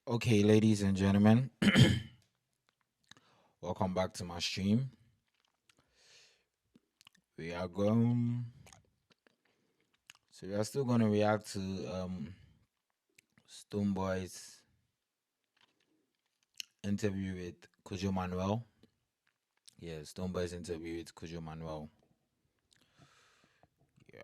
Okay, ladies and gentlemen, welcome back to my stream. We are going, we are still going to react to Stonebwoy's interview with Kojo Manuel. Yeah, Stonebwoy's interview with Kojo Manuel. Yeah.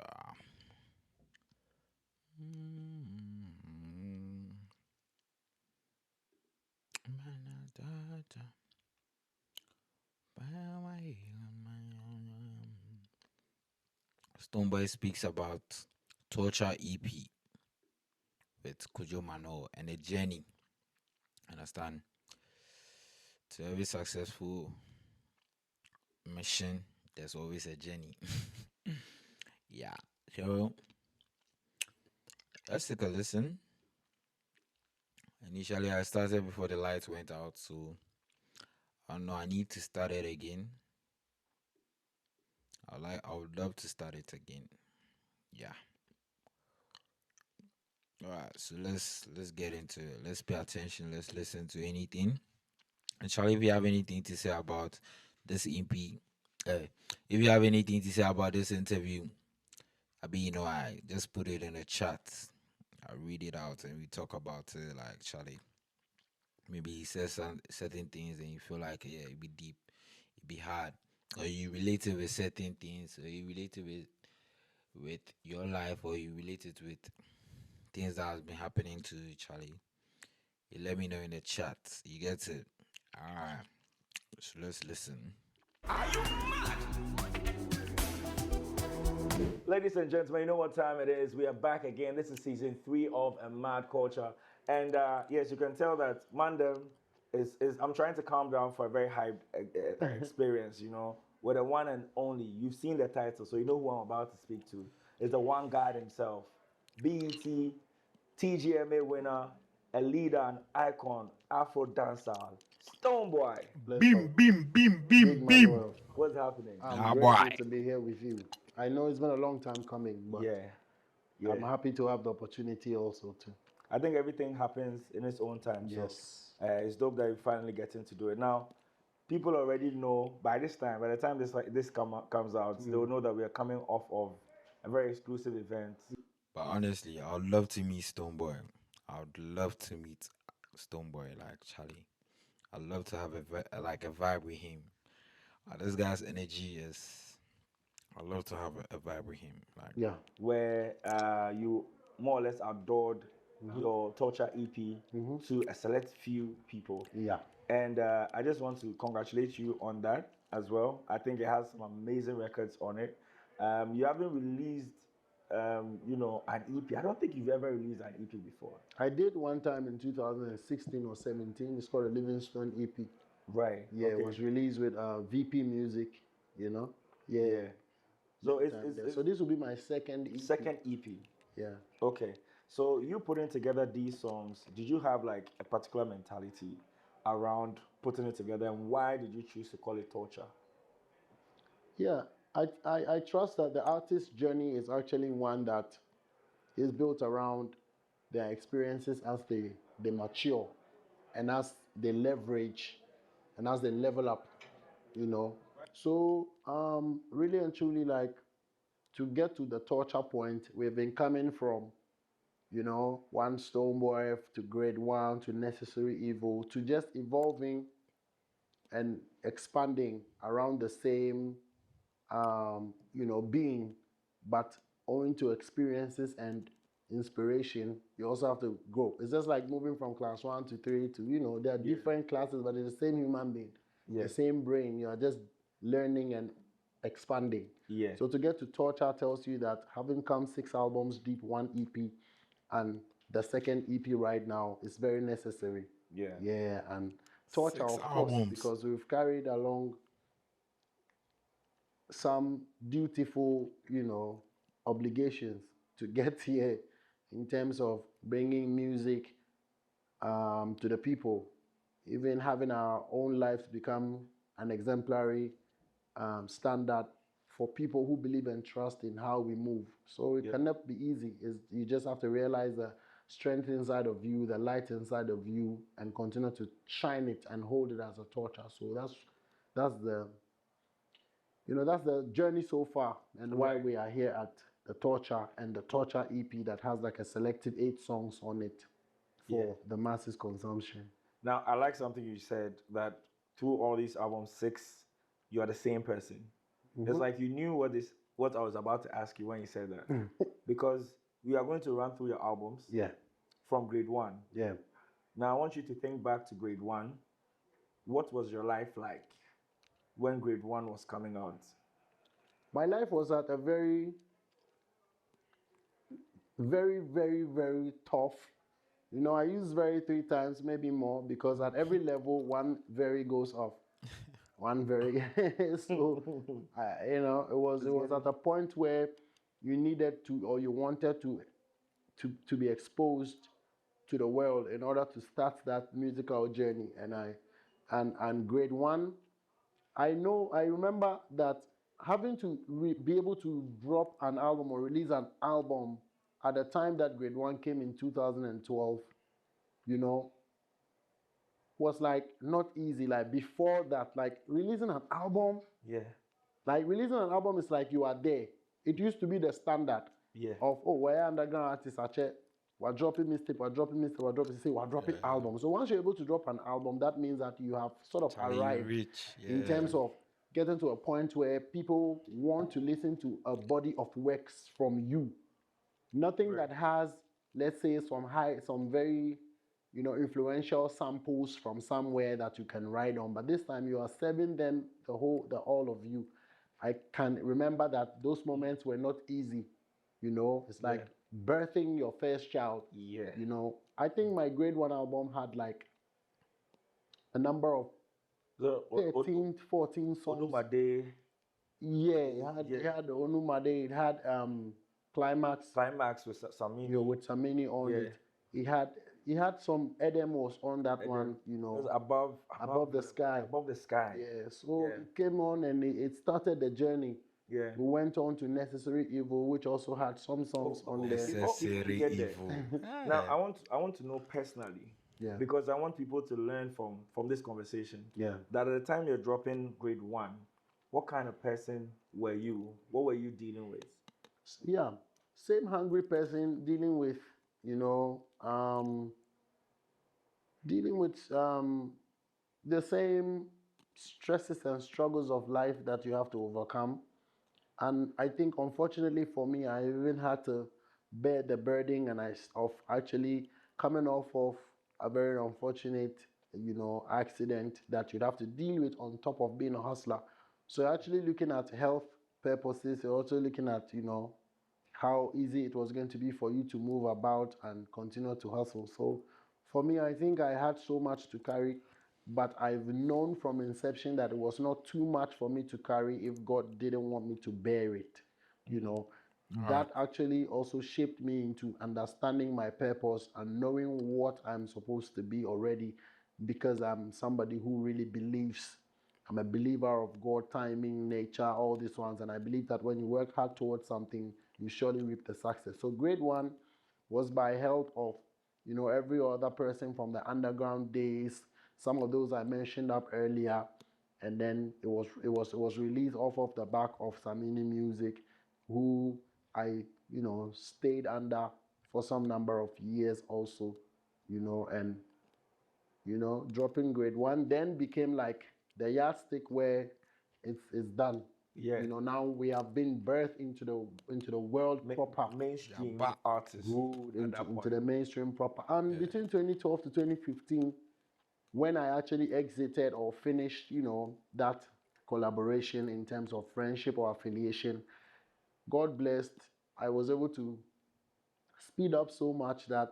Stonebwoy speaks about Torture EP with Kojo Manuel and a journey. Understand? To every successful mission, there's always a journey. Yeah. So let's take a listen. Initially, I started before the lights went out, so I know I need to start it again. I would love to start it again. Yeah. All right. So let's get into it. Let's pay attention. Let's listen to anything. And Charlie, if you have anything to say about this EP, if you have anything to say about this interview, I just put it in the chat. I read it out and we talk about it. Like Charlie, maybe he says some certain things and you feel like yeah, it be deep, it be hard, or you relate it with certain things, or you relate it with your life, or you relate it with things that has been happening to you, Charlie. You let me know in the chat. You get it. All right. So let's listen. Ladies and gentlemen, you know what time it is. We are back again. This is season 3 of A Mad Culture. And yes, you can tell that Mandem is I'm trying to calm down for a very high experience, with the one and only. You've seen the title, so you know who I'm about to speak to. Is the one God himself. BET, TGMA winner, a leader, an icon, Afro dancehall, Stonebwoy. Pleasure. Big Beam. Manuel. What's happening? I'm Ah, boy. grateful to be here with you. I know it's been a long time coming, but Yeah, I'm yeah. happy to have the opportunity also to. I think everything happens in its own time. So Yes. it's dope that you're finally getting to do it. Now, people already know by this time, by the time comes out, they will know that we are coming off of a very exclusive event. But honestly, I would love to meet Stonebwoy. I would love to meet Stonebwoy, like Charlie. I'd love to have a vibe with him. This guy's energy is. I'd love to have a vibe with him. Like, Yeah. Where you more or less adored your Torture EP to a select few people. Yeah. And I just want to congratulate you on that as well. I think it has some amazing records on it. You haven't released, an EP. I don't think you've ever released an EP before. I did one time in 2016 or 17. It's called a Livingstone EP. Right. Yeah, it Okay. was released with VP Music, you know? Yeah. Yeah. So Big it's, time it's, there. it's So this will be my second EP. second EP. Yeah. Okay. So you putting together these songs, did you have like a particular mentality around putting it together, and why did you choose to call it Torture? Yeah. I trust that the artist's journey is actually one that is built around their experiences as they mature and as they leverage and as they level up, you know. So really and truly, like, to get to the torture point, we've been coming from, one Stonebwoy to grade one to necessary evil to just evolving and expanding around the same being, but owing to experiences and inspiration, you also have to grow. It's just like moving from class one to three to, there are different classes, but it's the same human being, Yeah. the same brain. You are just learning and expanding. Yeah. So to get to Torture tells you that having come 6 albums deep, one EP, and the second EP right now is very necessary. Yeah. Yeah, and Torture, six of course, albums. because we've carried along some dutiful, obligations to get here in terms of bringing music to the people, even having our own lives become an exemplary standard for people who believe and trust in how we move. So it Yeah. cannot be easy. You just have to realize that strength inside of you, the light inside of you, and continue to shine it and hold it as a torch. So that's the that's the journey so far, and why Right. we are here at the Torture and the Torture EP that has like a selective 8 songs on it Yeah. for the masses consumption. Now, I like something you said that through all these albums, 6, you are the same person. It's like you knew what I was about to ask you when you said that, because we are going to run through your albums Yeah, from grade 1. yeah. Now, I want you to think back to grade 1. What was your life like when grade 1 was coming out? My life was at a very, very, very, very tough. I use very 3 times, maybe more, because at every level, one very goes off. One very. So, it was at a point where you needed to, or you wanted to be exposed to the world in order to start that musical journey. And grade 1, I remember that having to be able to drop an album or release an album at the time that grade 1 came in 2012, you know, was like not easy. Like before that, like releasing an album, Yeah. like releasing an album is like you are there. It used to be the standard Yeah. of, oh, we're underground artists, we're dropping mixtape, we're dropping mixtape, we're dropping, say, we're dropping album. So once you're able to drop an album, that means that you have sort of Charlie, you arrived rich. in Yeah. terms of getting to a point where people want to listen to a body of works from you. Nothing that has, let's say, some very, influential samples from somewhere that you can ride on. But this time you are serving them the all of you. I can remember that those moments were not easy. It's like birthing your first child. Yeah. I think my grade 1 album had like a number of So, 13, 14 songs. Onumade, Yeah, it had Onumade, it had Climax, Climax with Samini. with Samini on Yeah. it. He had some Edem was on that Edem. one, It was above the sky. Above the sky. Yeah, so Yeah. it came on and it started the journey. Yeah. We went on to Necessary Evil, which also had some songs on there. Necessary get there. evil. Now I want to know personally, Yeah. because I want people to learn from this conversation. Yeah. That at the time you're dropping grade 1, what kind of person were you? What were you dealing with? Yeah, same hungry person dealing with, you know, dealing with the same stresses and struggles of life that you have to overcome. And I think, unfortunately for me, I even had to bear the burden of actually coming off of a very unfortunate, accident that you'd have to deal with on top of being a hustler. So actually looking at health purposes, you're also looking at, how easy it was going to be for you to move about and continue to hustle. So for me, I think I had so much to carry, but I've known from inception that it was not too much for me to carry if God didn't want me to bear it. That actually also shaped me into understanding my purpose and knowing what I'm supposed to be already, because I'm somebody who really believes. I'm a believer of God, timing, nature, all these ones. And I believe that when you work hard towards something, you surely reap the success. So grade 1 was by help of, every other person from the underground days, some of those I mentioned up earlier. And then it was released off of the back of Samini Music, who I, stayed under for some number of years also, and dropping grade 1 then became like the yardstick where it's done. Yeah. Now we have been birthed into the world proper, Mainstream Yeah, artists. good at that into point. the mainstream proper. And between 2012 to 2015, when I actually exited or finished, that collaboration in terms of friendship or affiliation, God blessed, I was able to speed up so much that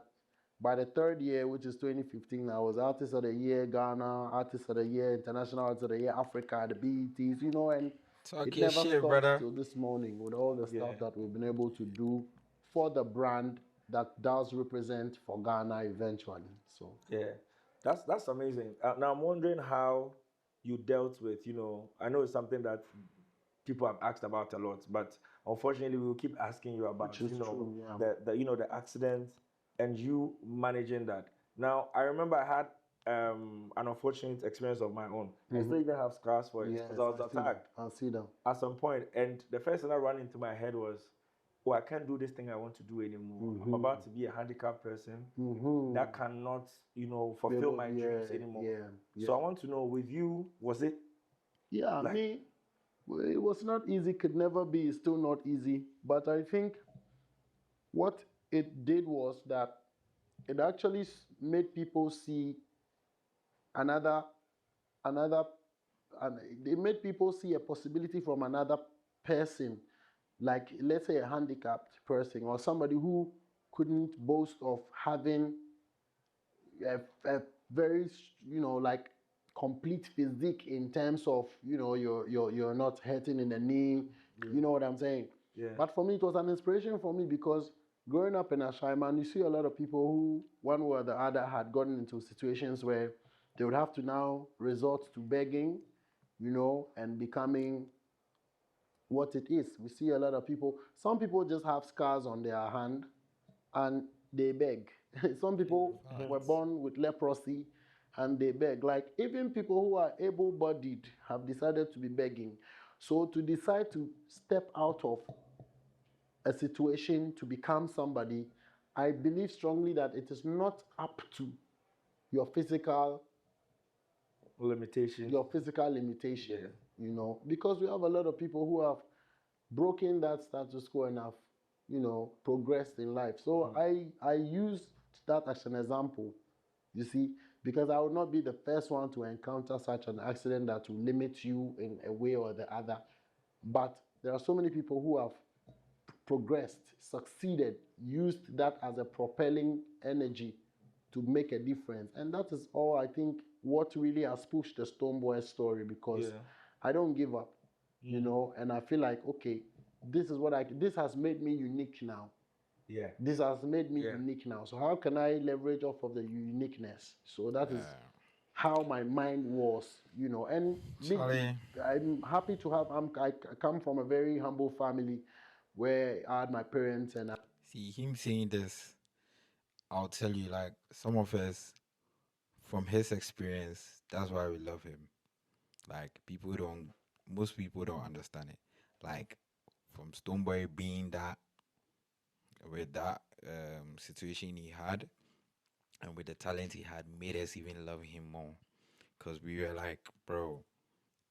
by the third year, which is 2015, I was Artist of the Year Ghana, Artist of the Year International, Artist of the Year Africa, the BETs, and Talk it your never shit, stops brother. till this morning with all the Yeah. stuff that we've been able to do for the brand that does represent for Ghana eventually. So Yeah, that's amazing. Now I'm wondering how you dealt with, I know it's something that people have asked about a lot, but unfortunately we'll keep asking you about, Which is true, yeah. the accident and you managing that. Now, I remember I had an unfortunate experience of my own. I still even have scars for it Yes, because I was attacked I see them. at some point, and the first thing that ran into my head was, "Oh, I can't do this thing I want to do anymore. I'm about to be a handicapped person that cannot, fulfill my dreams anymore." So I want to know, with you, was it Yeah, like, me, well, it was not easy, could never be, it's still not easy. But I think what it did was that it actually made people see another, another, and it made people see a possibility from another person, like let's say a handicapped person or somebody who couldn't boast of having a very, like complete physique in terms of, you're not hurting in the knee. You know what I'm saying? yeah, But for me, it was an inspiration for me because growing up in Ashaiman, you see a lot of people who, one way or the other, had gotten into situations where they would have to now resort to begging, and becoming what it is. We see a lot of people, some people just have scars on their hand and they beg. Some people were born with leprosy and they beg. Like even people who are able bodied have decided to be begging. So to decide to step out of a situation to become somebody, I believe strongly that it is not up to your physical limitations? your physical limitation, Yeah. because we have a lot of people who have broken that status quo and have, progressed in life. So I use that as an example, you see, because I would not be the first one to encounter such an accident that will limit you in a way or the other. But there are so many people who have progressed, succeeded, used that as a propelling energy to make a difference. And that is all I think what really has pushed the Stonebwoy story, because Yeah. I don't give up, and I feel like, okay, this has made me unique now. Yeah. This has made me unique now. So how can I leverage off of the uniqueness? So that is how my mind was, and Charlie, I'm happy to have, I come from a very humble family where I had my parents and see him saying this. I'll tell you, like some of us, from his experience, that's why we love him. Like most people don't understand it. Like from Stonebwoy being that with that situation he had and with the talent he had, made us even love him more. Cause we were like, bro,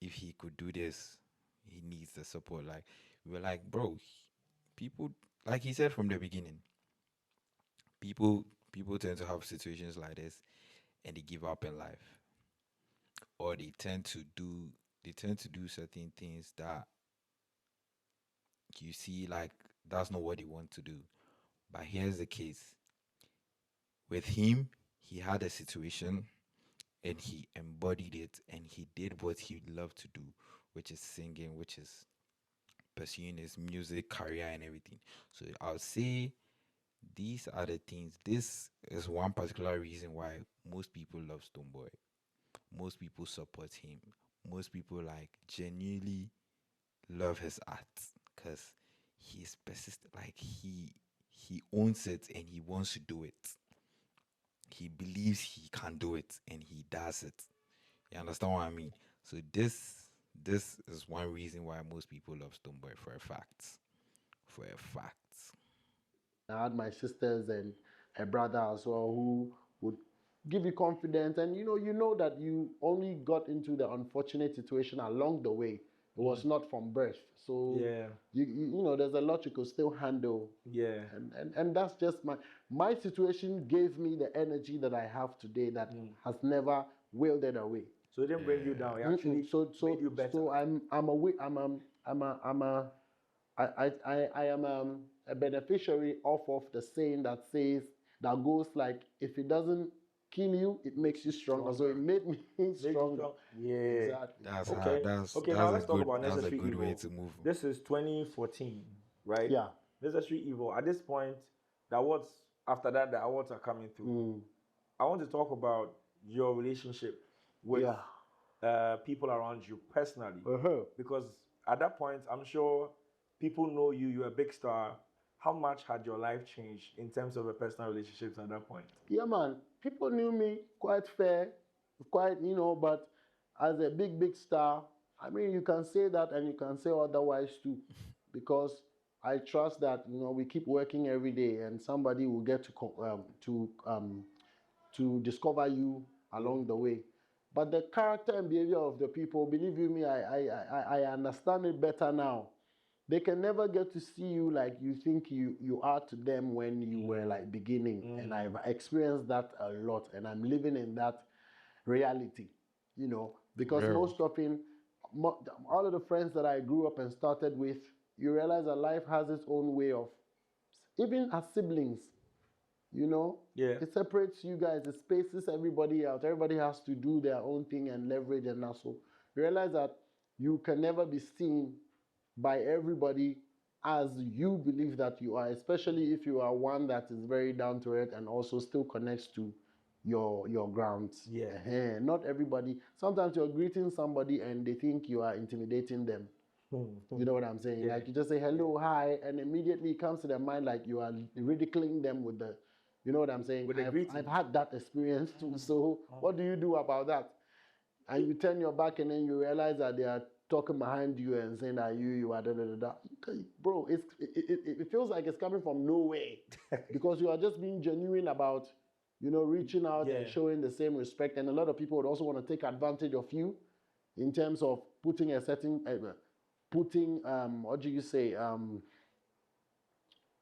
if he could do this, he needs the support. Like we were like, bro, people, like he said from the beginning, people tend to have situations like this and they give up in life, or they tend to do certain things that you see like that's not what they want to do. But here's the case with him: he had a situation and he embodied it and he did what he loved to do, which is singing, which is pursuing his music career and everything. So I'll say these are the things. This is one particular reason why most people love Stonebwoy. Most people support him. Most people like genuinely love his art because he's persistent. Like he owns it and he wants to do it. He believes he can do it and he does it. You understand what I mean? So this is one reason why most people love Stonebwoy for a fact. For a fact. I had my sisters and a brother as well who would give you confidence, and you know that you only got into the unfortunate situation along the way. It was not from birth. So Yeah. there's a lot you could still handle. Yeah. And that's just my situation gave me the energy that I have today that has never wilted away. So it didn't bring you down. It actually made you better. So I'm a wi- I'm a I am a beneficiary of the saying that says, that goes like, if it doesn't kill you, it makes you stronger. So it made me Made you stronger. strong. Yeah. Exactly. That's how Okay. that's Okay. Now that's a let's talk good about that's a necessary good way evil. to move. This is 2014, right? Yeah. Necessary evil. At this point, the awards after that, the awards are coming through. I want to talk about your relationship with people around you personally, Uh-huh. because at that point, I'm sure people know you. You're a big star. how much had your life changed in terms of your personal relationships at that point? Yeah, man. People knew me quite fair, quite, but as a big, big star, I mean, you can say that and you can say otherwise too, because I trust that, we keep working every day and somebody will get to discover you along the way. But the character and behavior of the people, believe you me, I understand it better now. They can never get to see you like you think you are to them when you were like beginning. And I've experienced that a lot, and I'm living in that reality, because Real. most often, all of the friends that I grew up and started with, you realize that life has its own way of, even as siblings, Yeah. it separates you guys, it spaces everybody out. Everybody has to do their own thing and leverage and hustle. You realize that you can never be seen by everybody as you believe that you are, especially if you are one that is very down to earth and also still connects to your grounds. Yeah. Not everybody. Sometimes you're greeting somebody and they think you are intimidating them. You know what I'm saying? Yeah. Like you just say hello, hi, and immediately it comes to their mind like you are ridiculing them with the, you know what I'm saying? With the greeting. I've had that experience too. So what do you do about that? And you turn your back and then you realize that they are talking behind you and saying that you are da da da da. Bro, it feels like it's coming from nowhere because you are just being genuine about, reaching out and Yeah. showing the same respect. And a lot of people would also want to take advantage of you in terms of putting what do you say,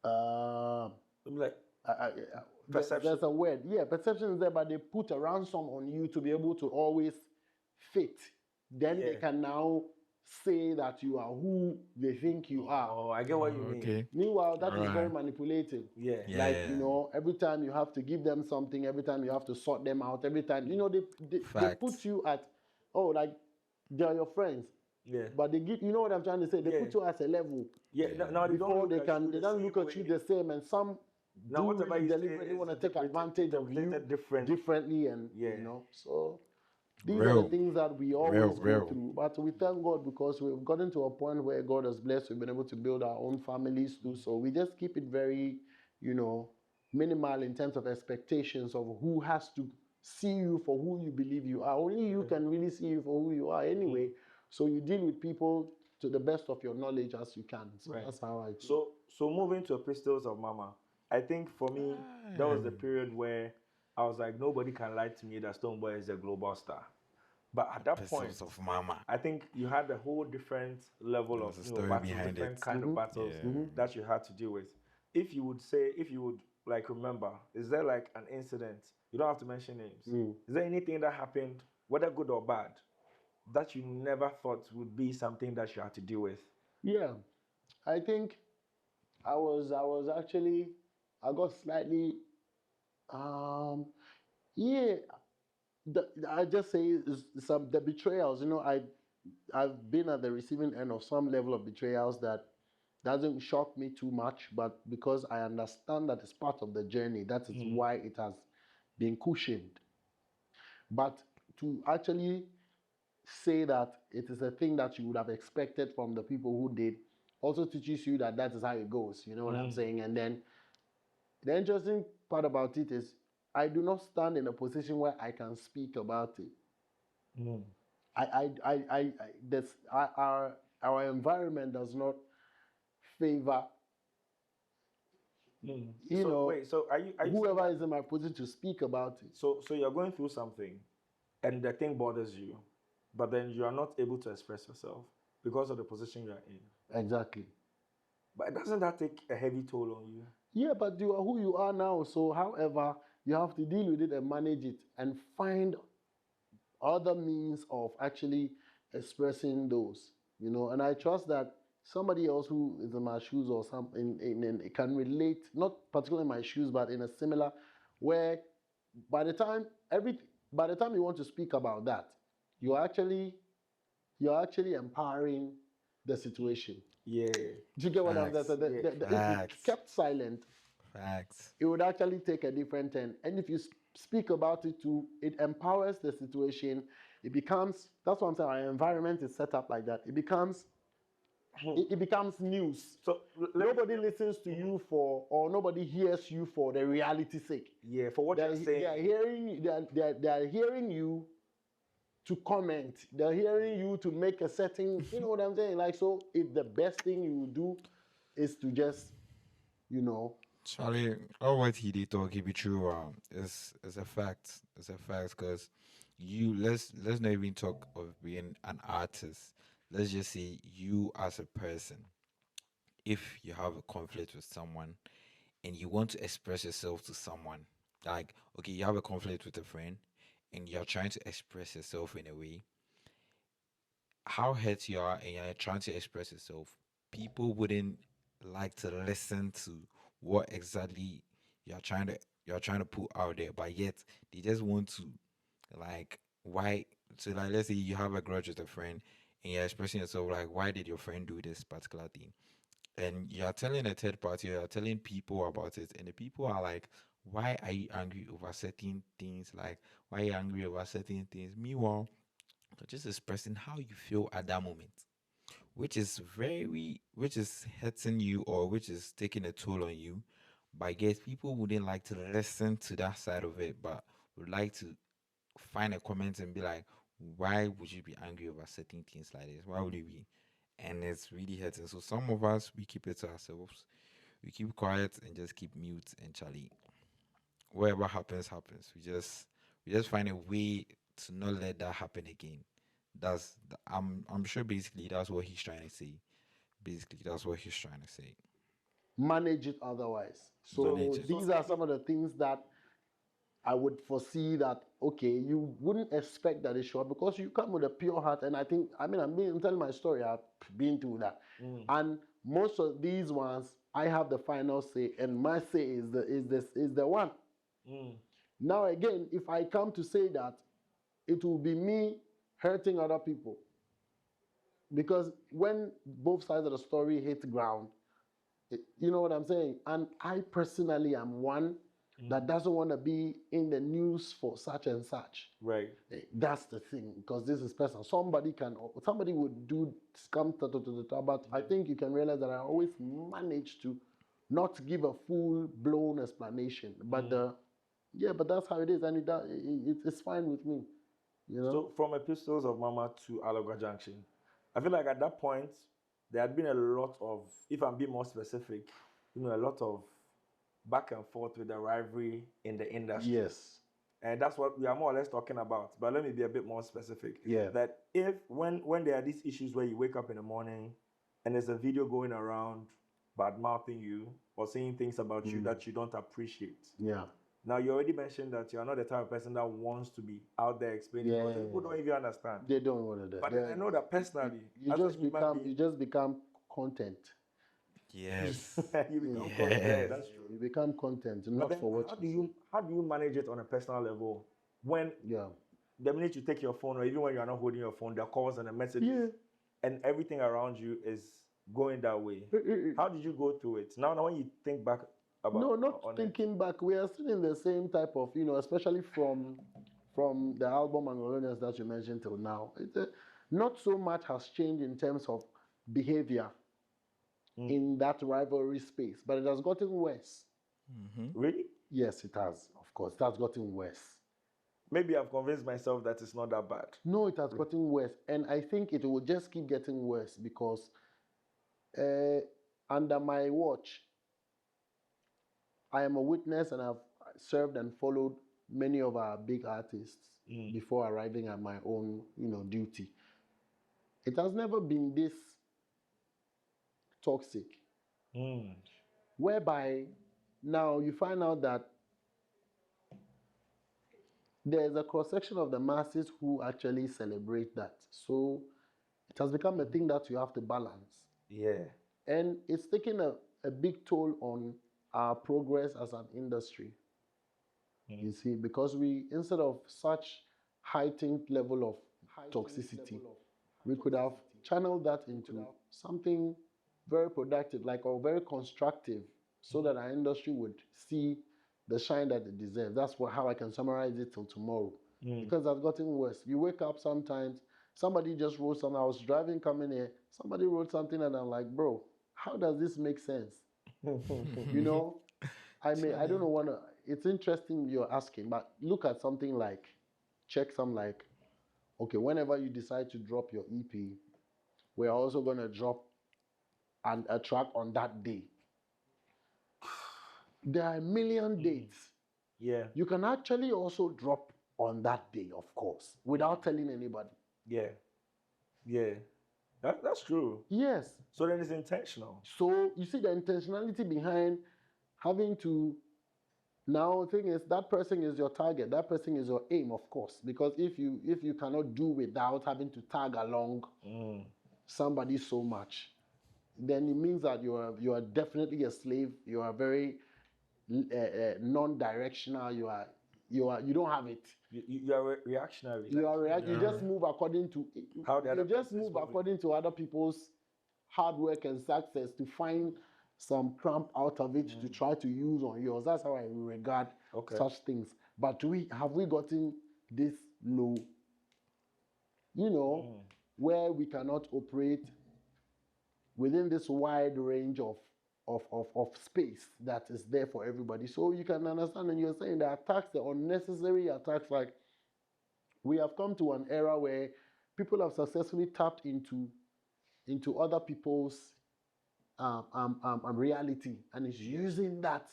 uh, Like there's a word. Yeah, perception is there, but they put a ransom on you to be able to always fit. Then they Yeah. can now say that you are who they think you are. Oh, I get what you mean. Okay. Meanwhile, that is very Right. manipulative. Yeah. Like, Yeah. every time you have to give them something, every time you have to sort them out, every time, they put Facts. you at, oh, like, they're your friends. Yeah. But they give, you know what I'm trying to say? They Yeah. put you at a level Yeah. Now they don't before look they at can, you they the don't same look at you way. the same, and some Now do whatever really you say deliberately is want to take advantage of you interpreted different. differently, and Yeah. so these are the Real. things that we Real. always go Real. through. But we thank God because we've gotten to a point where God has blessed. We've been able to build our own families too. So we just keep it very, minimal in terms of expectations of who has to see you for who you believe you are. Only you can really see you for who you are anyway. So you deal with people to the best of your knowledge as you can. So Right. that's how I do. So moving to Pistols of Mama, I think for me that was the period where I was like, nobody can lie to me that Stonebwoy is a global star. But at that point, Pistols of Mama. I think you had a whole different level There of was a story battles, behind different it. kind of battles Yeah. that you had to deal with. If you would like remember, is there like an incident? You don't have to mention names. Is there anything that happened, whether good or bad, that you never thought would be something that you had to deal with? Yeah, I think I was actually, I got slightly, yeah, I just say some the betrayals. I've been at the receiving end of some level of betrayals that doesn't shock me too much, but because I understand that it's part of the journey, that is why it has been cushioned. But to actually say that it is a thing that you would have expected from the people who did also teaches you that that is how it goes. You know what I'm saying? And then the interesting part about it is I do not stand in a position where I can speak about it. This, our environment does not favor, So wait, so are you saying whoever that, is in my position to speak about it. so you're going through something and the thing bothers you, but then you are not able to express yourself because of the position you are in? Exactly. But doesn't that take a heavy toll on you? Yeah, but you are who you are now. So, however, you have to deal with it and manage it and find other means of actually expressing those, and I trust that somebody else who is in my shoes or some can relate, not particularly in my shoes, but in a similar, where by the time you want to speak about that, you're actually empowering the situation. Yeah. Do you get what I'm saying? Facts. So if you Facts. kept silent, Facts. it would actually take a different turn. And if you speak about it too, it empowers the situation. It becomes, that's what I'm saying, our environment is set up like that. It becomes it becomes news. So Nobody listens to you for, or nobody hears you for the reality's sake. yeah, for what They you're saying. are hearing, they are hearing you to comment. They're hearing you to make a certain, you know what I'm saying? Like, so if the best thing you do is to just, you know, Charlie, all what he did talk, he be true. It's a fact. It's a fact because let's not even talk of being an artist. Let's just say you as a person. If you have a conflict with someone and you want to express yourself to someone, like okay, you have a conflict with a friend and you're trying to express yourself in a way, how hurt you are and you're trying to express yourself, people wouldn't like to listen to what exactly you're trying to you're trying to put out there, but yet they just want to like why so like let's say you have a grudge with a friend and you're expressing yourself like why did your friend do this particular thing? And you're telling a third party, you're telling people about it, and the people are like, why are you angry over certain things? Like, why are you angry over certain things? Meanwhile, you're just expressing how you feel at that moment, which is hurting you or which is taking a toll on you. But I guess people wouldn't like to listen to that side of it, but would like to find a comment and be like, why would you be angry over certain things like this? Why would you be? And it's really hurting. So some of us we keep it to ourselves. We keep quiet and just keep mute and Charlie. Whatever happens, happens. We just find a way to not let that happen again. I'm sure basically that's what he's trying to say. Basically, that's what he's trying to say. manage it otherwise. Manage So it. these are some of the things that I would foresee that, okay, you wouldn't expect that it show up because you come with a pure heart. And I think, I mean, I'm telling my story, I've been through that. And most of these ones, I have the final say, and my say is the one. Now again, if I come to say that, it will be me hurting other people. Because when both sides of the story hit ground, you know what I'm saying? And I personally am one that doesn't want to be in the news for such and such. Right. That's the thing, because this is personal. Somebody would do come to, but I think you can realize that I always manage to not give a full blown explanation. But yeah, but that's how it is, and it's fine with me. You know. So from Epistles of Mama to Alagua Junction, I feel like at that point there had been a lot of, if I'm being more specific, a lot of back and forth with the rivalry in the industry. Yes. And that's what we are more or less talking about. But let me be a bit more specific. Yeah. That if when there are these issues where you wake up in the morning and there's a video going around bad mouthing you or saying things about you that you don't appreciate. Yeah. Now you already mentioned that you are not the type of person that wants to be out there explaining. Yeah. People don't even understand. They don't want to do. But I know that personally, you just become content. Yes. you become Yes. content. That's true. You become content, But not then for what how do you manage it on a personal level when the minute you take your phone or even when you are not holding your phone, the calls and the messages and everything around you is going that way? How did you go through it? Now when you think back about No, not thinking back. We are still in the same type of, especially from the album and that you mentioned till now. Not so much has changed in terms of behavior in that rivalry space, but it has gotten worse. Really? Yes, it has. Of course, it has gotten worse. Maybe I've convinced myself that it's not that bad. No, it has gotten worse, and I think it will just keep getting worse because under my watch, I am a witness, and I've served and followed many of our big artists before arriving at my own, duty. It has never been this toxic, whereby now you find out that there's a cross-section of the masses who actually celebrate that. So it has become a thing that you have to balance. Yeah. And it's taking a big toll on our progress as an industry. You see, because we, instead of such heightened level of toxicity, we could have channeled that into something very productive, or very constructive, so that our industry would see the shine that it deserves. That's how I can summarize it till tomorrow. Because it's gotten worse. You wake up sometimes Somebody just wrote something. I was driving coming here. Somebody wrote something, and I'm like, bro, how does this make sense? You know, I don't know wanna. It's interesting you're asking, but look at something like, check some like, okay, whenever you decide to drop your EP, we're also gonna drop a track on that day. There are a million dates. Yeah. You can actually also drop on that day, of course, without telling anybody. Yeah. Yeah. That's true. Yes. So then it's intentional. So you see the intentionality behind having to. Now the thing is that person is your target. That person is your aim, of course, because if you cannot do without having to tag along somebody so much, then it means that you are definitely a slave. You are very non-directional. You don't have it. You are reactionary. You are you just move according to How the other you just person is move moving. according to other people's hard work and success to find some cramp out of it to try to use on yours. That's how I regard Okay. such things. But have we gotten this low? You know, where we cannot operate within this wide range of space that is there for everybody. So you can understand, and you're saying the attacks, the unnecessary attacks, like we have come to an era where people have successfully tapped into other people's reality and is using that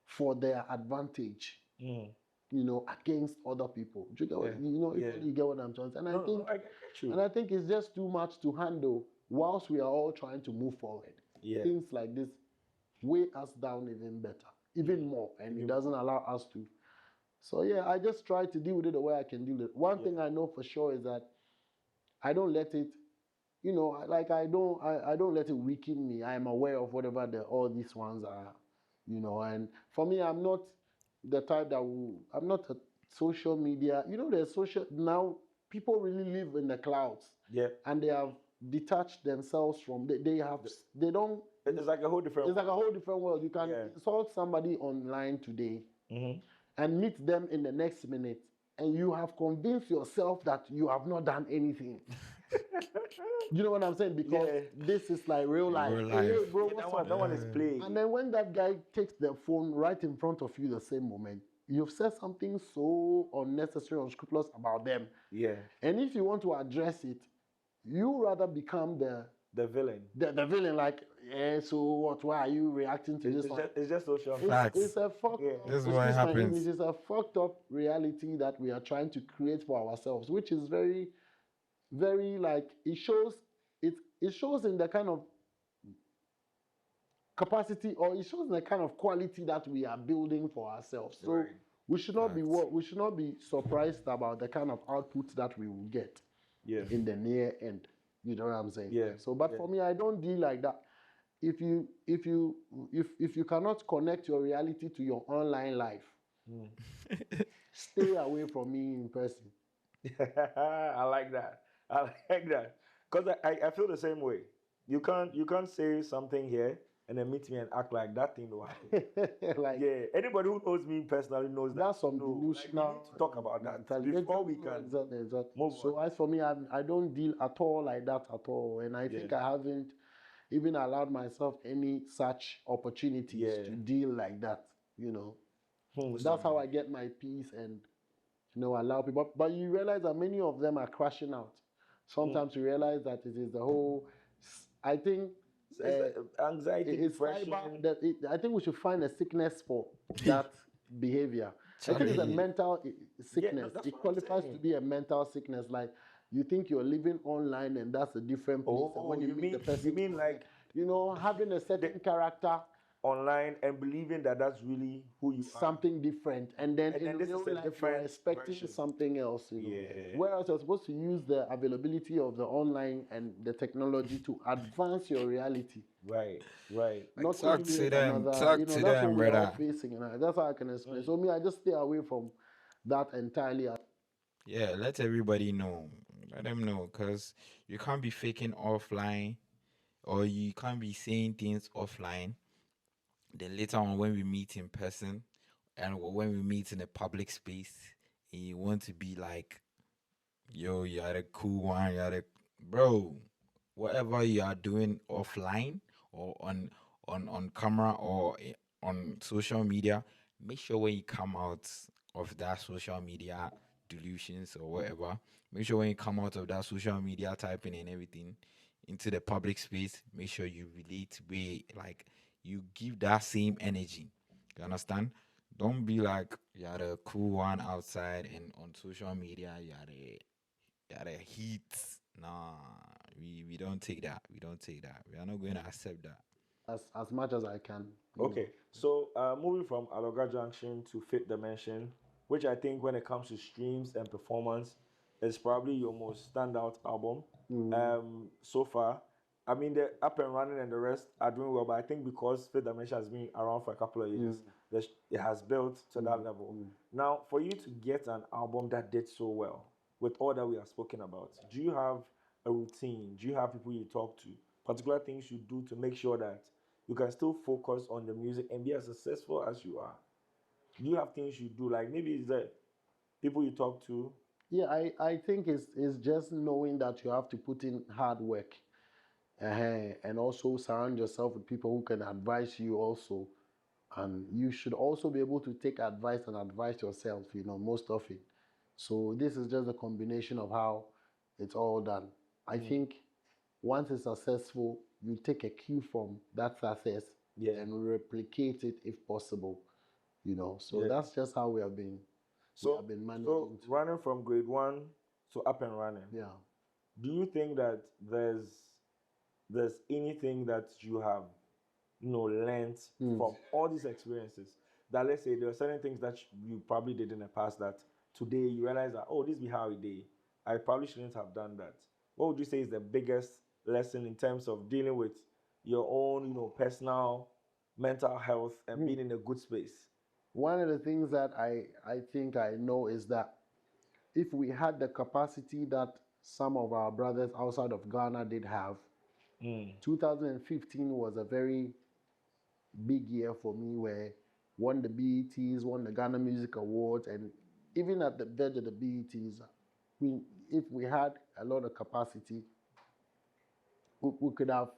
for their advantage. You know, against other people. Do you get what, you get what I'm trying to say? And I think, I get you. and I think it's just too much to handle whilst we are all trying to move forward. Yeah. Things like this weigh us down even better, even more, and it doesn't allow us to. So yeah, I just try to deal with it the way I can deal with it. One thing I know for sure is that I don't let it, like I don't let it weaken me. I am aware of whatever all these ones are, and for me, I'm not the type that I'm not a social media. There's social now. People really live in the clouds. Yeah. And they have detached themselves from. They don't. It's like a whole different. It's like a whole different world. You can insult somebody online today, and meet them in the next minute, and you have convinced yourself that you have not done anything. You know what I'm saying? Because this is like real life. Real life. Hey, bro, that one is playing. and then when that guy takes the phone right in front of you the same moment, you've said something so unnecessary, unscrupulous about them. Yeah. And if you want to address it, you rather become the villain. The villain, like, so what? Why are you reacting to this? It's just social. It's a fucked up. This is what happens. It's a fucked up reality that we are trying to create for ourselves, which is very, very like it shows. It shows in the kind of capacity, or it shows in the kind of quality that we are building for ourselves. So we should not be surprised about the kind of output that we will get in the near end. You know what I'm saying? Yeah. So, but for me, I don't deal like that. If you cannot connect your reality to your online life, stay away from me in person. I like that. Because I feel the same way. You can't say something here and then meet me and act like that thing will happen. Like, yeah, anybody who knows me personally knows that. That's some delusional. We need to talk about that before we can Exactly. move So on. as for me, I don't deal at all like that at all, and I think I haven't even allowed myself any such opportunities to deal like that. That's how I get my peace and allow people. But you realize that many of them are crashing out. Sometimes you realize that it is the whole. I think anxiety, depression. I think we should find a sickness for that behavior. I think it's a mental sickness. that's It what I'm qualifies saying. to be a mental sickness. Like you think you're living online and that's a different place. And when you meet the person, you mean like having a certain character online and believing that that's really who you are. something different, and then in this real is a life you're different expecting version. something else. Yeah. Whereas you're supposed to use the availability of the online and the technology to advance your reality. Right. Not talk only to them, another, talk that's to what them, we're all brother. facing, and that's how I can explain. So me, I just stay away from that entirely. Yeah, let everybody know. Let them know, because you can't be faking offline, or you can't be saying things offline. Then later on, when we meet in person, and when we meet in a public space, and you want to be like Yo, you are a cool one. You are a bro. Whatever you are doing offline or on camera or on social media, make sure when you come out of that social media delusions or whatever, make sure when you come out of that social media typing and everything into the public space, make sure you relate way like you give that same energy. You understand? Don't be like you're the cool one outside and on social media you're the heat. Nah, we don't take that. We don't take that. We are not going to accept that. as much as I can. Okay, so moving from Aloga Junction to Fifth Dimension, which I think when it comes to streams and performance, is probably your most standout album so far. I mean, the Up and Running and the rest are doing well, but I think because Fifth Dimension has been around for a couple of years, it has built to that level. Now, for you to get an album that did so well, with all that we have spoken about, do you have a routine? Do you have people you talk to? Particular things you do to make sure that you can still focus on the music and be as successful as you are? Do you have things you do? Like maybe it's the people you talk to. Yeah, I think it's just knowing that you have to put in hard work, and also surround yourself with people who can advise you also. And you should also be able to take advice and advise yourself, most of it. So this is just a combination of how it's all done. I think once it's successful, you take a cue from that success and replicate it if possible. So that's just how we have been So, managing so running from grade one to Up and Running. yeah. Do you think that there's anything that you have learned from all these experiences, that let's say there are certain things that you probably did in the past that today you realize that, oh, this be how it did, I probably shouldn't have done that? What would you say is the biggest lesson in terms of dealing with your own personal mental health and being in a good space? One of the things that I think I know is that if we had the capacity that some of our brothers outside of Ghana did have, 2015 was a very big year for me where won the BETs, won the Ghana Music Awards, and even at the verge of the BETs, if we had a lot of capacity, we could have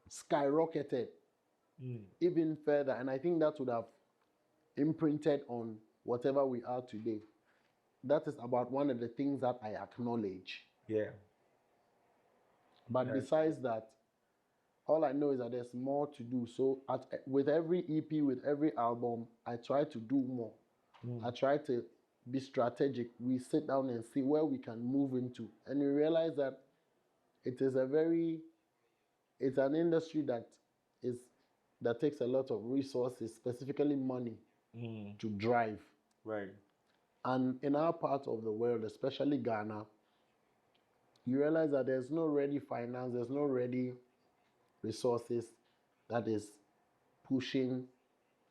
skyrocketed even further. And I think that would have imprinted on whatever we are today. That is about one of the things that I acknowledge. Yeah. But besides that, all I know is that there's more to do. So with every EP, with every album, I try to do more. I try to be strategic. We sit down and see where we can move into. And we realize that it is it's an industry is that takes a lot of resources, specifically money, to drive. Right. And in our part of the world, especially Ghana, you realize that there's no ready finance, there's no ready resources that is pushing,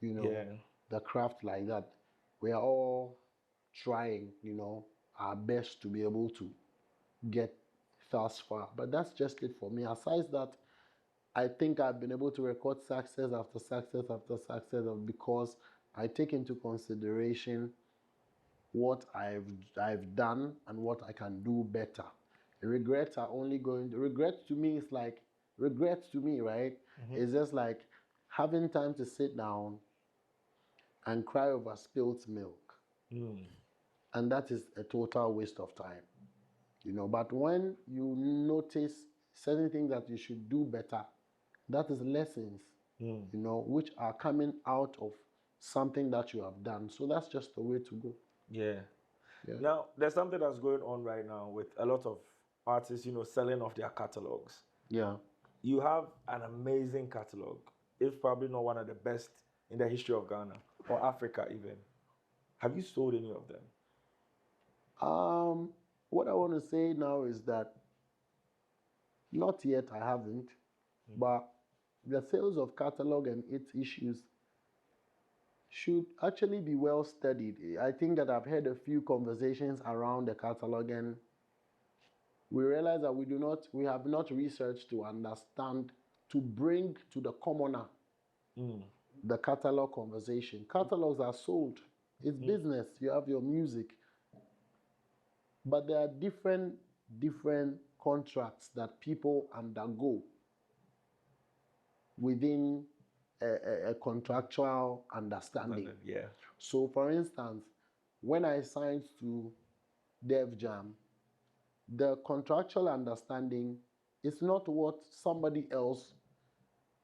the craft like that. We are all trying, our best to be able to get thus far. But that's just it for me. Aside that, I think I've been able to record success after success after success because I take into consideration what I've done and what I can do better. Regrets are only going. Regrets to me is like regrets to me, right? It's just like having time to sit down and cry over spilt milk, and that is a total waste of time. But when you notice certain things that you should do better, that is lessons, which are coming out of something that you have done. So that's just the way to go. Yeah. Now, there's something that's going on right now with a lot of artists, selling off their catalogs. Yeah. You have an amazing catalog, if probably not one of the best in the history of Ghana or Africa even. Have you sold any of them? What I want to say now is that not yet, I haven't, but the sales of catalog and its issues should actually be well studied. I think that I've had a few conversations around the catalog, and we realize that we have not researched to understand, to bring to the commoner the catalog conversation. Catalogs are sold. It's business. You have your music. but there are different contracts that people undergo within a contractual understanding. Yeah. So, for instance, when I signed to Def Jam, the contractual understanding is not what somebody else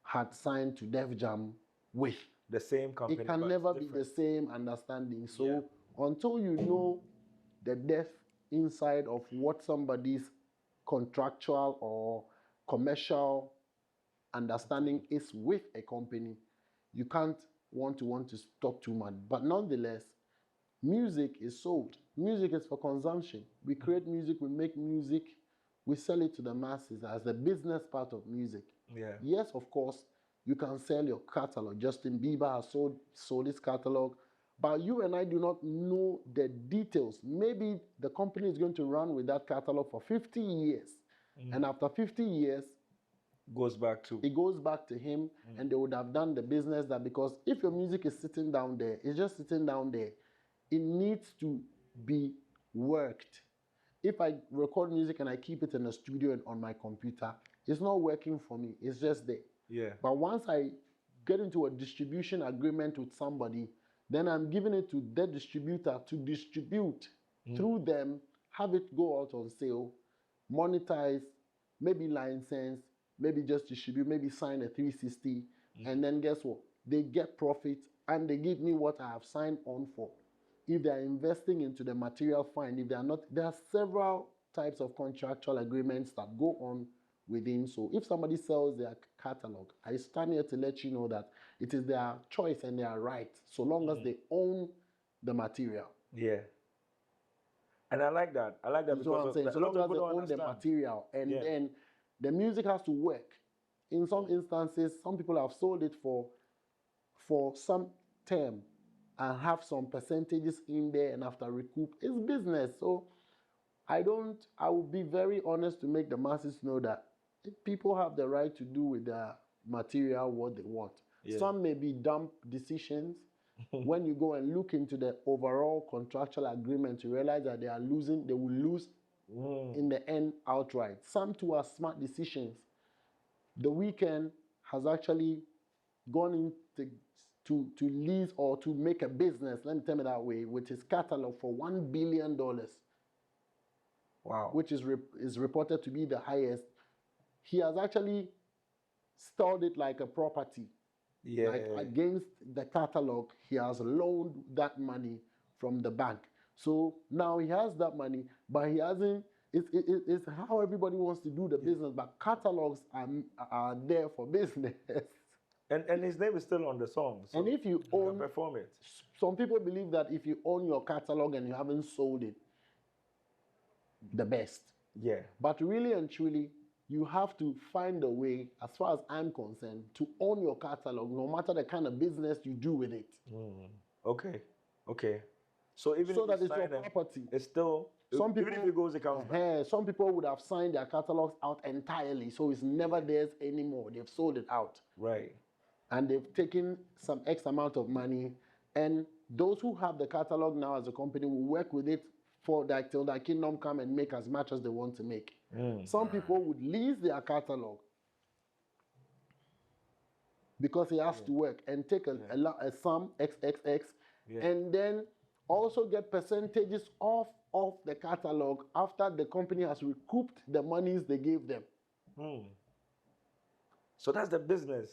had signed to Def Jam with. The same company. It can but never be different. the same understanding. So Yeah. until you know the depth inside of what somebody's contractual or commercial understanding is with a company, you can't want to talk too much. But nonetheless, music is sold. Music is for consumption. We create music, we make music, we sell it to the masses as the business part of music. Yeah. Yes, of course, you can sell your catalog. Justin Bieber has sold his catalog, but you and I do not know the details. Maybe the company is going to run with that catalog for 50 years, and after 50 years, Goes back to. it goes back to him, and they would have done the business that, because if your music is sitting down there, it's just sitting down there. It needs to be worked. If I record music and I keep it in the studio and on my computer, it's not working for me. It's just there. Yeah. But once I get into a distribution agreement with somebody, then I'm giving it to the distributor to distribute through them, have it go out on sale, monetize, maybe license, maybe just distribute, maybe sign a 360, and then guess what? They get profit and they give me what I have signed on for. If they are investing into the material, fine. If they are not, there are several types of contractual agreements that go on within. So if somebody sells their catalog, I stand here to let you know that it is their choice and their right, so long as they own the material. Yeah. And I like that. I like that You know what because I'm saying? a So lot long of as they people don't own the understand. material, and Yeah. then the music has to work. In some instances, some people have sold it for some term and have some percentages in there, and after recoup, it's business. So I will be very honest to make the masses know that people have the right to do with their material what they want. Yeah. Some may be dumb decisions. When you go and look into the overall contractual agreement, you realize that they will lose in the end outright. Some too are smart decisions. The Weeknd has actually gone into to lease or to make a business, let me tell it that way, with his catalog for $1 billion. Wow. Which is reported to be the highest. He has actually stored it like a property. Yeah. Like against the catalog, he has loaned that money from the bank. So now he has that money, but he hasn't. It's how everybody wants to do the business, but catalogs are there for business. And his name is still on the song. So And if you can own, perform it. some people believe that if you own your catalog and you haven't sold it, the best. Yeah. But really and truly, you have to find a way, as far as I'm concerned, to own your catalog, no matter the kind of business you do with it. Okay. Okay. So even So if that you it's your sign them, property. it's still Some even if it goes, it comes back. some people would have signed their catalogs out entirely, so it's never theirs anymore. They've sold it out. Right. And they've taken some X amount of money. And those who have the catalog now as a company will work with it for that till their kingdom come and make as much as they want to make. Some people would lease their catalog because it has to work and take a sum XXX and then also get percentages off of the catalog after the company has recouped the monies they gave them. So that's the business.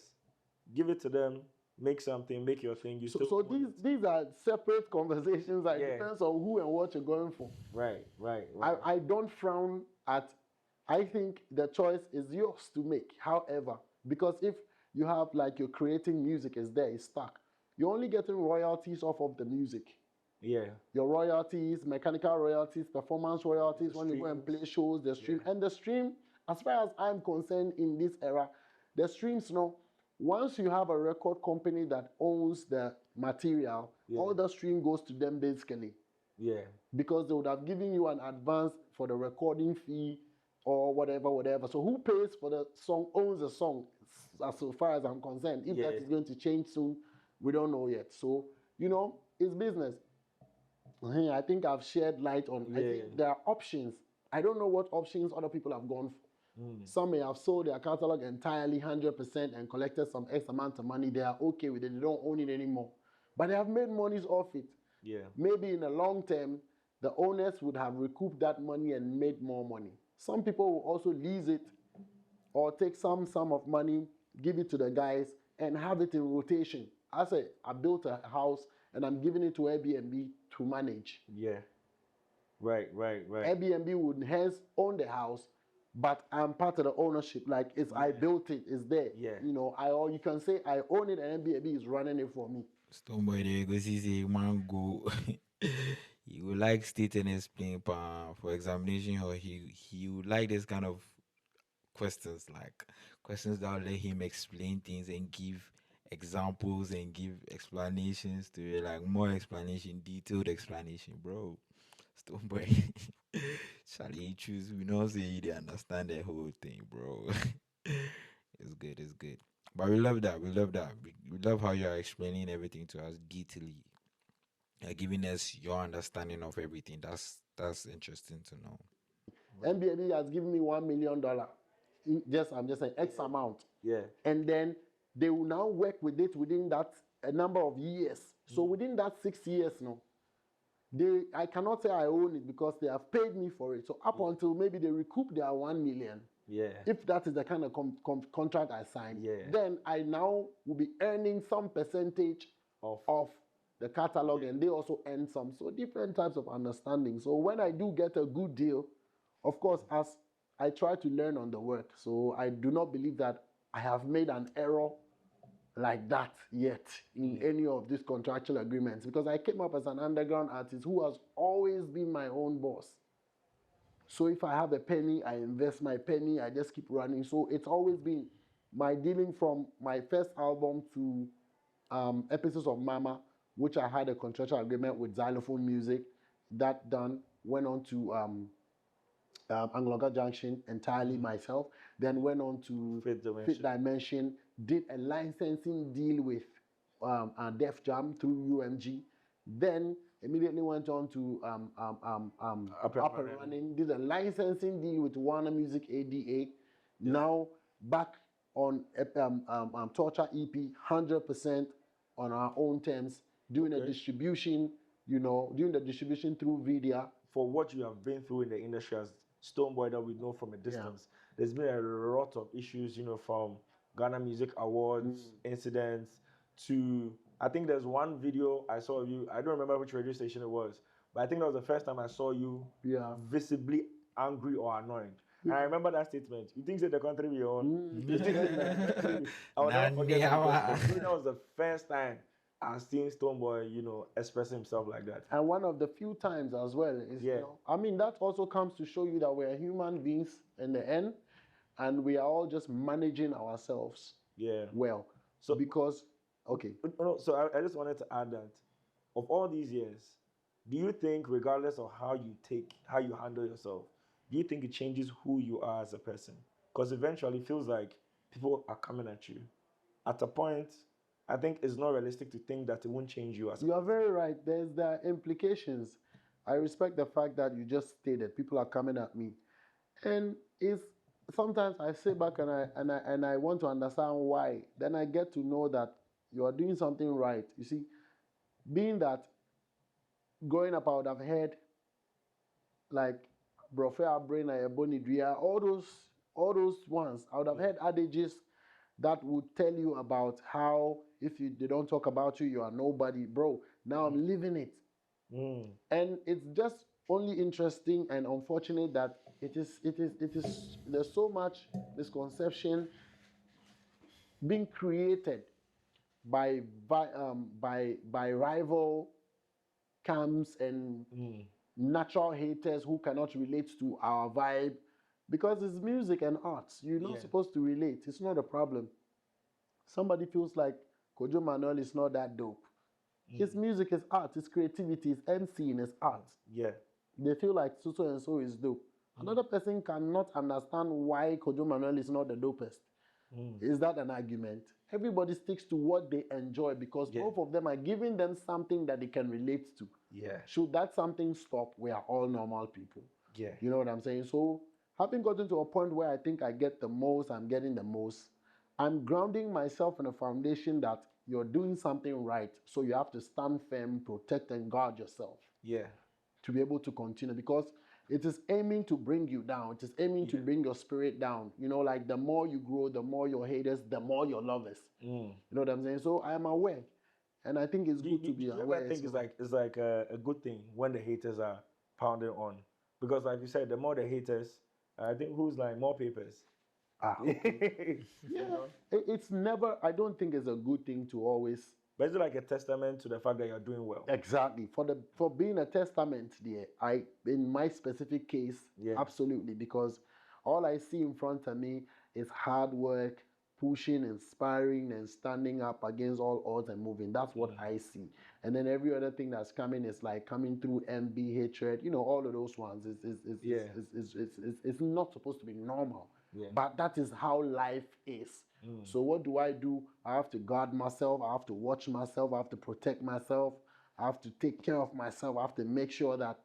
Give it to them, make something, make your thing. So these are separate conversations. It depends on who and what you're going for. Right. I don't frown at. I think the choice is yours to make. However, because if you have, like, you're creating music, is there, it's stuck. You're only getting royalties off of the music. Yeah. Your royalties, mechanical royalties, performance royalties, when you go and play shows, the stream. And the stream, as far as I'm concerned in this era, the streams, once you have a record company that owns the material, all the stream goes to them basically. Yeah. Because they would have given you an advance for the recording fee or whatever. So who pays for the song owns the song, as far as I'm concerned. If that is going to change soon, we don't know yet. So, it's business. I think I've shared light on. I Yeah. think there are options. I don't know what options other people have gone for. Some may have sold their catalog entirely 100% and collected some X amount of money. They are okay with it. They don't own it anymore. But they have made monies off it. Yeah. Maybe in the long term, the owners would have recouped that money and made more money. Some people will also lease it or take some sum of money, give it to the guys, and have it in rotation. I say, I built a house and I'm giving it to Airbnb to manage. Yeah. Right. Airbnb would hence own the house, but I'm part of the ownership. Like it's I built it, it's there. Yeah. You know, or you can say I own it and Airbnb is running it for me. Stonebwoy there go see say man go. He would like state and explain for examination, or he would like this kind of questions, like questions that will let him explain things and give examples and give explanations to it, like more explanation, detailed explanation, bro. Stonebwoy. Charlie, you choose. We know say you dey understand the whole thing, bro. It's good. It's good. But we love that. We love that. We love how you are explaining everything to us detailedly, giving us your understanding of everything. That's interesting to know. Airbnb has given me $1 million. I'm just saying X amount. Yeah. And then they will now work with it within that a number of years. So within that 6 years now, I cannot say I own it because they have paid me for it. So up until maybe they recoup their 1 million, Yeah. if that is the kind of contract I signed, Yeah. then I now will be earning some percentage of the catalog, and they also earn some. So different types of understanding. So when I do get a good deal, of course, as I try to learn on the work, so I do not believe that I have made an error like that yet in any of these contractual agreements, because I came up as an underground artist who has always been my own boss. So if I have a penny, I invest my penny, I just keep running. So it's always been my dealing from my first album to Episodes of Mama, which I had a contractual agreement with Xylophone Music. That done, went on to Angloga Junction entirely myself. Then went on to Fifth Dimension, did a licensing deal with Def Jam through UMG. Then immediately went on to Up Up and and Running, did a licensing deal with Warner Music ADA. Now back on Torture EP, 100% on our own terms, doing a distribution, doing the distribution through Vidia. For what you have been through in the industry as Stonebwoy that we know from a distance, there's been a lot of issues, from Ghana Music Awards incidents to, I think there's one video I saw of you. I don't remember which radio station it was, but I think that was the first time I saw you visibly angry or annoyed. And I remember that statement. You think that the country we own? I will never forget that, because that was the first time I've seen Stonebwoy, express himself like that. And one of the few times as well is, I mean, that also comes to show you that we're human beings in the end, and we are all just managing ourselves well. So because, okay. So I just wanted to add that of all these years, do you think, regardless of how you handle yourself, do you think it changes who you are as a person? Because eventually it feels like people are coming at you. At a point, I think it's not realistic to think that it won't change you as a person. You are very right. There's the implications. I respect the fact that you just stated people are coming at me. And it's sometimes I sit back and I want to understand why. Then I get to know that you are doing something right. You see, being that growing up, I would have heard like Brofea Brain Bonidria, all those ones. I would have heard adages that would tell you about how if they don't talk about you, you are nobody, bro. Now I'm living it. And it's just only interesting and unfortunate that it is there's so much misconception being created by rival camps and natural haters who cannot relate to our vibe, because it's music and arts. You're not supposed to relate. It's not a problem. Somebody feels like Kojo Manuel is not that dope. His music is art, his creativity, his MCing is art. Yeah. They feel like so and so is dope. Another person cannot understand why Kojo Manuel is not the dopest. Is that an argument? everybody sticks to what they enjoy because both of them are giving them something that they can relate to. Yeah. Should that something stop, we are all normal people. Yeah. You know what I'm saying? So having gotten to a point where I think I get the most, I'm getting the most, I'm grounding myself in a foundation that you're doing something right. So you have to stand firm, protect and guard yourself. Yeah. To be able to continue because it is aiming to bring you down. It is aiming to bring your spirit down. You know, like the more you grow, the more your haters, the more your lovers. You know what I'm saying? So I am aware. And I think it's good to be aware. I think it's like a good thing when the haters are pounding on. Because like you said, the more the haters, I think who's like more papers. Okay. Yeah. It's never, I don't think it's a good thing to always. But it's like a testament to the fact that you're doing well. Exactly. For being a testament there, in my specific case, absolutely. Because all I see in front of me is hard work, pushing, inspiring, and standing up against all odds and moving. That's what I see. And then every other thing that's coming is like coming through envy, hatred, all of those ones is not supposed to be normal. Yeah. But that is how life is. So what do? I have to guard myself. I have to watch myself. I have to protect myself. I have to take care of myself. I have to make sure that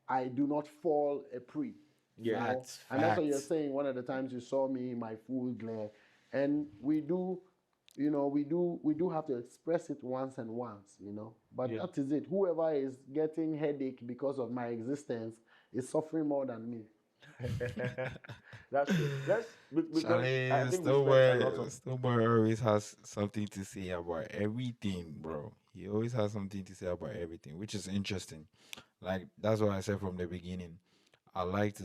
I do not fall a prey. Yeah, and that's what you're saying. One of the times you saw me in my full glare, and we do have to express it once and once, But that is it. Whoever is getting headache because of my existence is suffering more than me. That's true. Charlie, Stonebwoy always has something to say about everything, bro. He always has something to say about everything, which is interesting. Like that's what I said from the beginning. I like to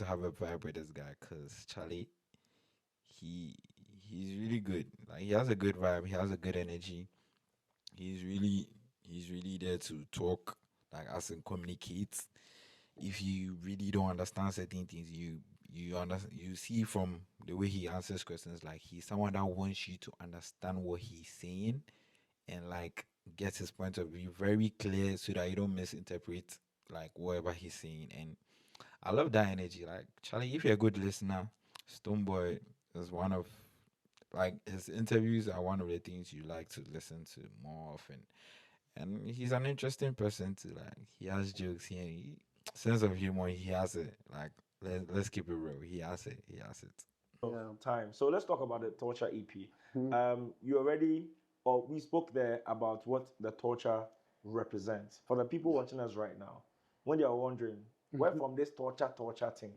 have a vibe with this guy because Charlie, he's really good. Like he has a good vibe. He has a good energy. He's really there to talk, like as in communicate. If you really don't understand certain things, you see from the way he answers questions, like he's someone that wants you to understand what he's saying and like get his point of view very clear so that you don't misinterpret like whatever he's saying. And I love that energy. Like Charlie, if you're a good listener, Stonebwoy is one of like his interviews are one of the things you like to listen to more often. And he's an interesting person to like. He has jokes. Sense of humor. He has it. Like let's keep it real. He has it. He has it. Time. So let's talk about the Torture EP. You already, or we spoke there about what the torture represents. For the people watching us right now, when they are wondering, where from this torture thing?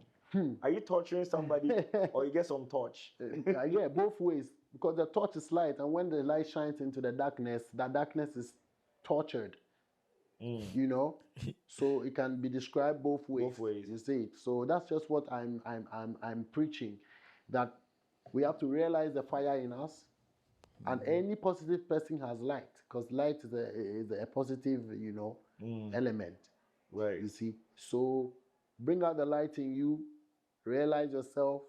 Are you torturing somebody or you get some torch? Yeah, both ways. Because the torch is light, and when the light shines into the darkness, that darkness is tortured. So it can be described both ways. Both ways. You see it. So that's just what I'm preaching, that we have to realize the fire in us, and any positive person has light, because light is a positive, element. Right. You see. So bring out the light in you, realize yourself,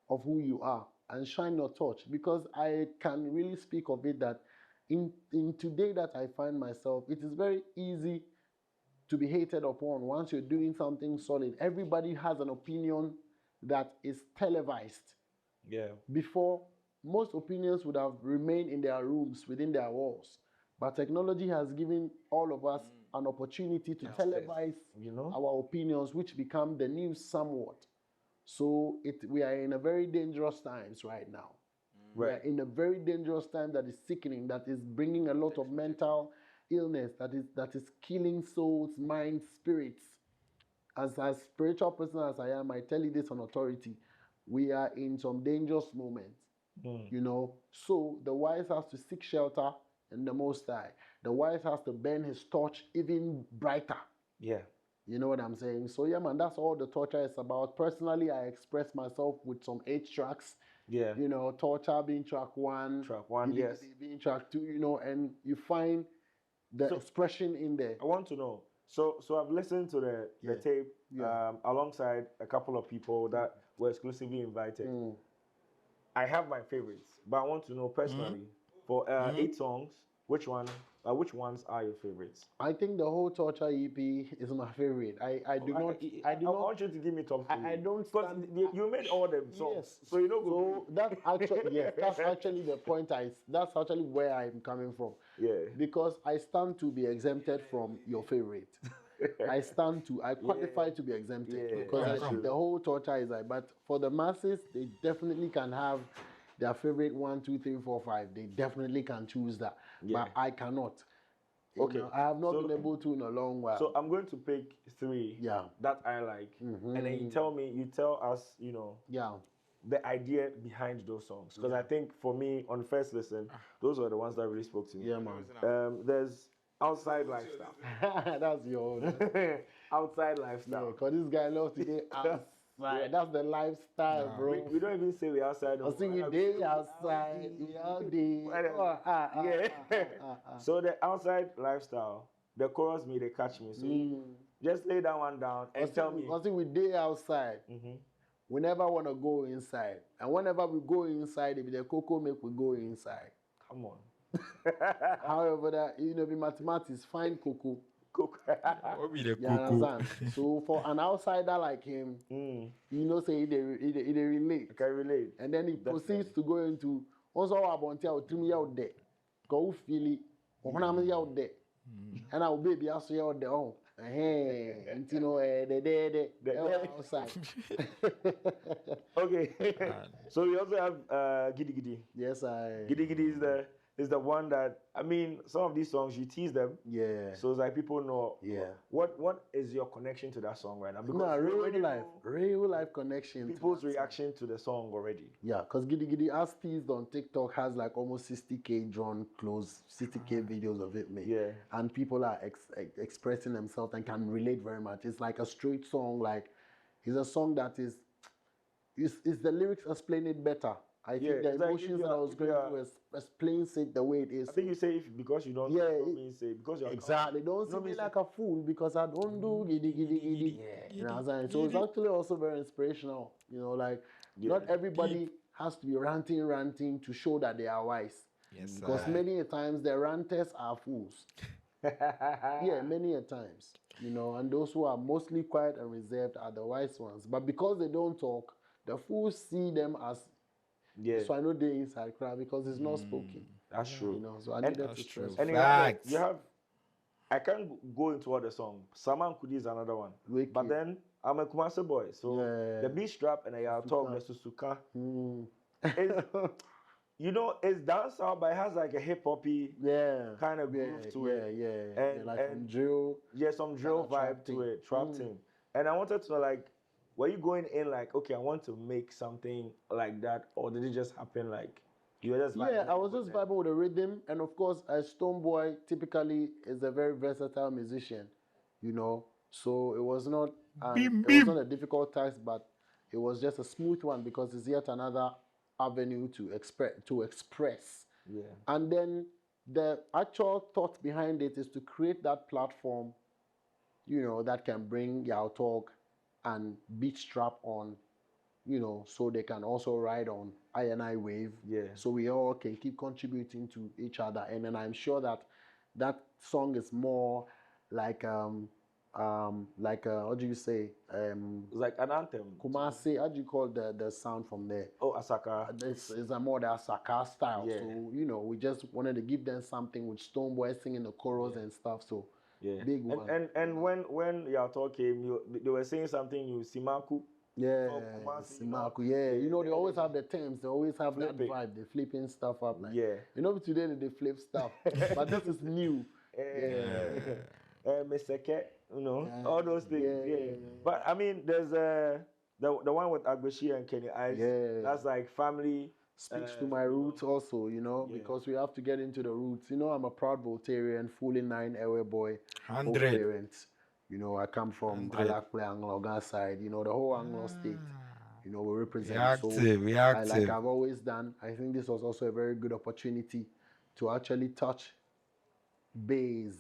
of who you are, and shine your torch. Because I can really speak of it that in today that I find myself, it is very easy to be hated upon once you're doing something solid. Everybody has an opinion that is televised. Yeah. Before, most opinions would have remained in their rooms, within their walls. But technology has given all of us an opportunity to televise our opinions, which become the news somewhat. So we are in a very dangerous times right now. We are in a very dangerous time that is sickening, that is bringing a lot of mental illness, that is killing souls, minds, spirits. As spiritual person as I am, I tell you this on authority. We are in some dangerous moments. So the wise has to seek shelter in the Most High. The wise has to burn his torch even brighter. Yeah. You know what I'm saying? So yeah, man, that's all the torture is about. Personally, I express myself with some 8 tracks. Yeah. Torture being track 1. Track 1, yes. Being track 2, and you find the expression in there. I want to know. So I've listened to the tape alongside a couple of people that were exclusively invited. I have my favorites, but I want to know personally for 8 songs. which one? Which ones are your favorites? I think the whole Torture EP is my favorite. I do not. I do I not. want you to give me top three. I don't Because stand. you made all the songs, Yes. so you know. So that's actually yes. That's actually the point. That's actually where I'm coming from. Yeah. Because I stand to be exempted from your favorite. I stand to. I qualify to be exempted Yeah, because that's true. the whole Torture is like. But for the masses, they definitely can have their favorite 1, 2, 3, 4, 5. They definitely can choose that. Yeah. But I cannot. Okay. I have not So- been able to in a long while. So I'm going to pick three Yeah. that I like, and then you tell us, Yeah. the idea behind those songs. Because I think for me, on first listen, those were the ones that really spoke to me. Yeah, man. There's Outside Lifestyle. That's your own. Outside Yeah, Lifestyle. because this guy loves to get outside. That's the lifestyle, bro. We don't even say we outside. I see we day outside, we all day. So the Outside Lifestyle, the chorus me, they catch me. So just lay that one down and tell me. I see we day outside. We never want to go inside. And whenever we go inside, if the cocoa make we go inside. Come on. However, that be mathematics, find cocoa. What be the You cuckoo? understand? So for an outsider like him, say they relate. I can relate. And then he proceeds to go into also about out there. Go feel it. Out there. And our baby also out there. Oh, and the outside. Okay. So we also have Giddy Giddy. Yes, Giddy Giddy is the one that, I mean, some of these songs you tease them. Yeah. So it's like people know. Yeah. What is your connection to that song right now? Because No, you already real life connection. people's reaction to the song already. Yeah, because Giddy Giddy as teased on TikTok has like almost 60K drawn close, 60K videos of it made. Yeah. And people are expressing themselves and can relate very much. It's like a straight song, like it's a song that is the lyrics explain it better. I think the it's like emotions that I was going through explains it the way it is. I think you say because you don't mean say because you're Exactly. Don't see me like a fool because I don't do giddy giddy giddy. You know what I'm saying? So it's actually also very inspirational. Like not everybody has to be ranting to show that they are wise. Yes, Because many a times the ranters are fools. Yeah, many a times. And those who are mostly quiet and reserved are the wise ones. But because they don't talk, the fools see them as so I know they inside crowd because it's not spoken. That's true. So I needed to stress. And you have I can't go into all the song. Saman Kudi is another one. Wicked. But then I'm a Kumasi boy. So the beat strap and I talk the Susuka. It's dancehall, but it has like a hip hoppy kind of groove to it. Yeah. And, like some drill. Yeah, some drill vibe to it, trap thing. And I wanted to know, like, were you going in like, okay, I want to make something like that, or did it just happen like you were just vibing? Yeah, I was just vibing with the rhythm, and of course, Stonebwoy typically is a very versatile musician, So it was not a difficult task, but it was just a smooth one because it's yet another avenue to express. Yeah. And then the actual thought behind it is to create that platform, that can bring your talk and beat strap on, so they can also ride on I wave. Yeah. So we all can keep contributing to each other. And then I'm sure that song is more like what do you say? Like an anthem. Kumasi, how do you call the sound from there? Oh, Asaka. It's a more the Asaka style. Yeah. So, we just wanted to give them something with Stonebwoy singing the chorus and stuff. So big one. And when Yato came, they were saying something new, Simaku. Yeah, Kumasi, Simaku, yeah. They always have the terms. They always have that vibe. They're flipping stuff up. Like, today they flip stuff. But this is new. Mr. Ke, all those things. Yeah. But I mean, there's the one with Agbeshi and Kenny Ice. Yeah. That's like family. Speaks to my roots also, because we have to get into the roots. I'm a proud Voltarian, fully 9 airway boy. 100. Parents. I come from Alakple Anglo side, the whole Anglo state. We represent. Reactive. I've always done. I think this was also a very good opportunity to actually touch base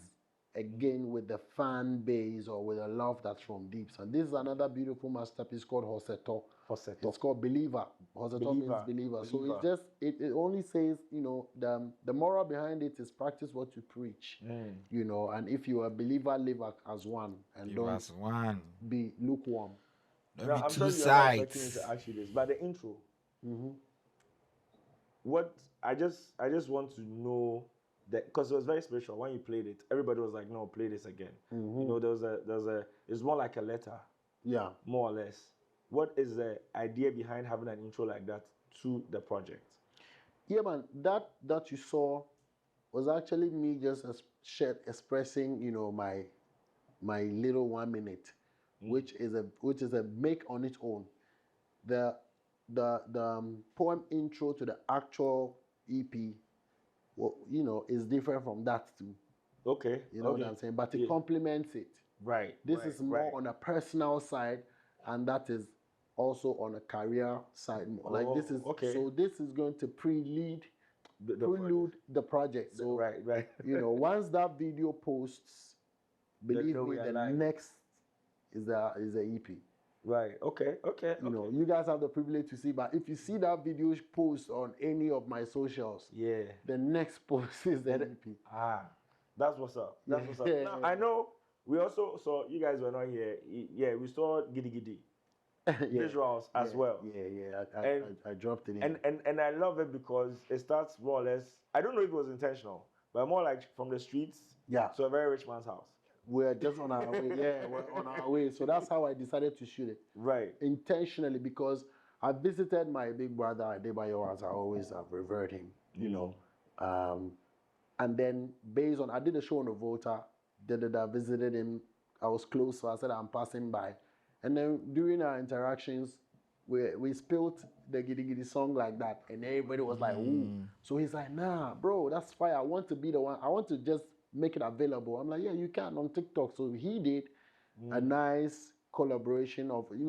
again with the fan base or with the love that's from deep. And this is another beautiful masterpiece called Hoseto. Hoseto. It's called Believer. Hoseto means Believer. believer. So Believer. it's just it only says, the moral behind it is practice what you preach. And if you're a believer, live as one and Give don't us one. be lukewarm. Don't Now be I'm two sure you're not expecting me sides. to ask you this, but the intro. Mm-hmm. What I just want to know that, because it was very special when you played it. Everybody was like, "No, play this again." There's a it's more like a letter, Yeah. more or less. What is the idea behind having an intro like that to the project? Yeah, man. That you saw was actually me just expressing, my little 1 minute, which is a make on its own. The the poem intro to the actual EP, is different from that too. Okay. You know what I'm saying? But it complements it. Right. This is more on a personal side, and that is also on a career side. Like this is okay. so this is going to prelude the project. So right. once that video posts, believe know me, we are the live. next is the EP. Right. Okay. You guys have the privilege to see, but if you see that video post on any of my socials, Yeah. the next post is the EP. That's what's up. That's what's up. Now I know we also saw, you guys were not here. Yeah, we saw Giddy Giddy visuals as well. Yeah. I dropped it in. And I love it because it starts more or less. I don't know if it was intentional, but more like from the streets to a very rich man's house. We're just on our way. Yeah, we're on our way. So that's how I decided to shoot it. Right. Intentionally, because I visited my big brother Adebayo, as I always have revered him, and then based on, I did a show on the Volta, I visited him, I was close, so I said I'm passing by. And then during our interactions, we spilled the Giddy Giddy song like that, and everybody was like, ooh. So he's like, nah, bro, that's fire. I want to be the one. I want to just make it available. I'm like, yeah, you can on TikTok. So he did a nice collaboration of, he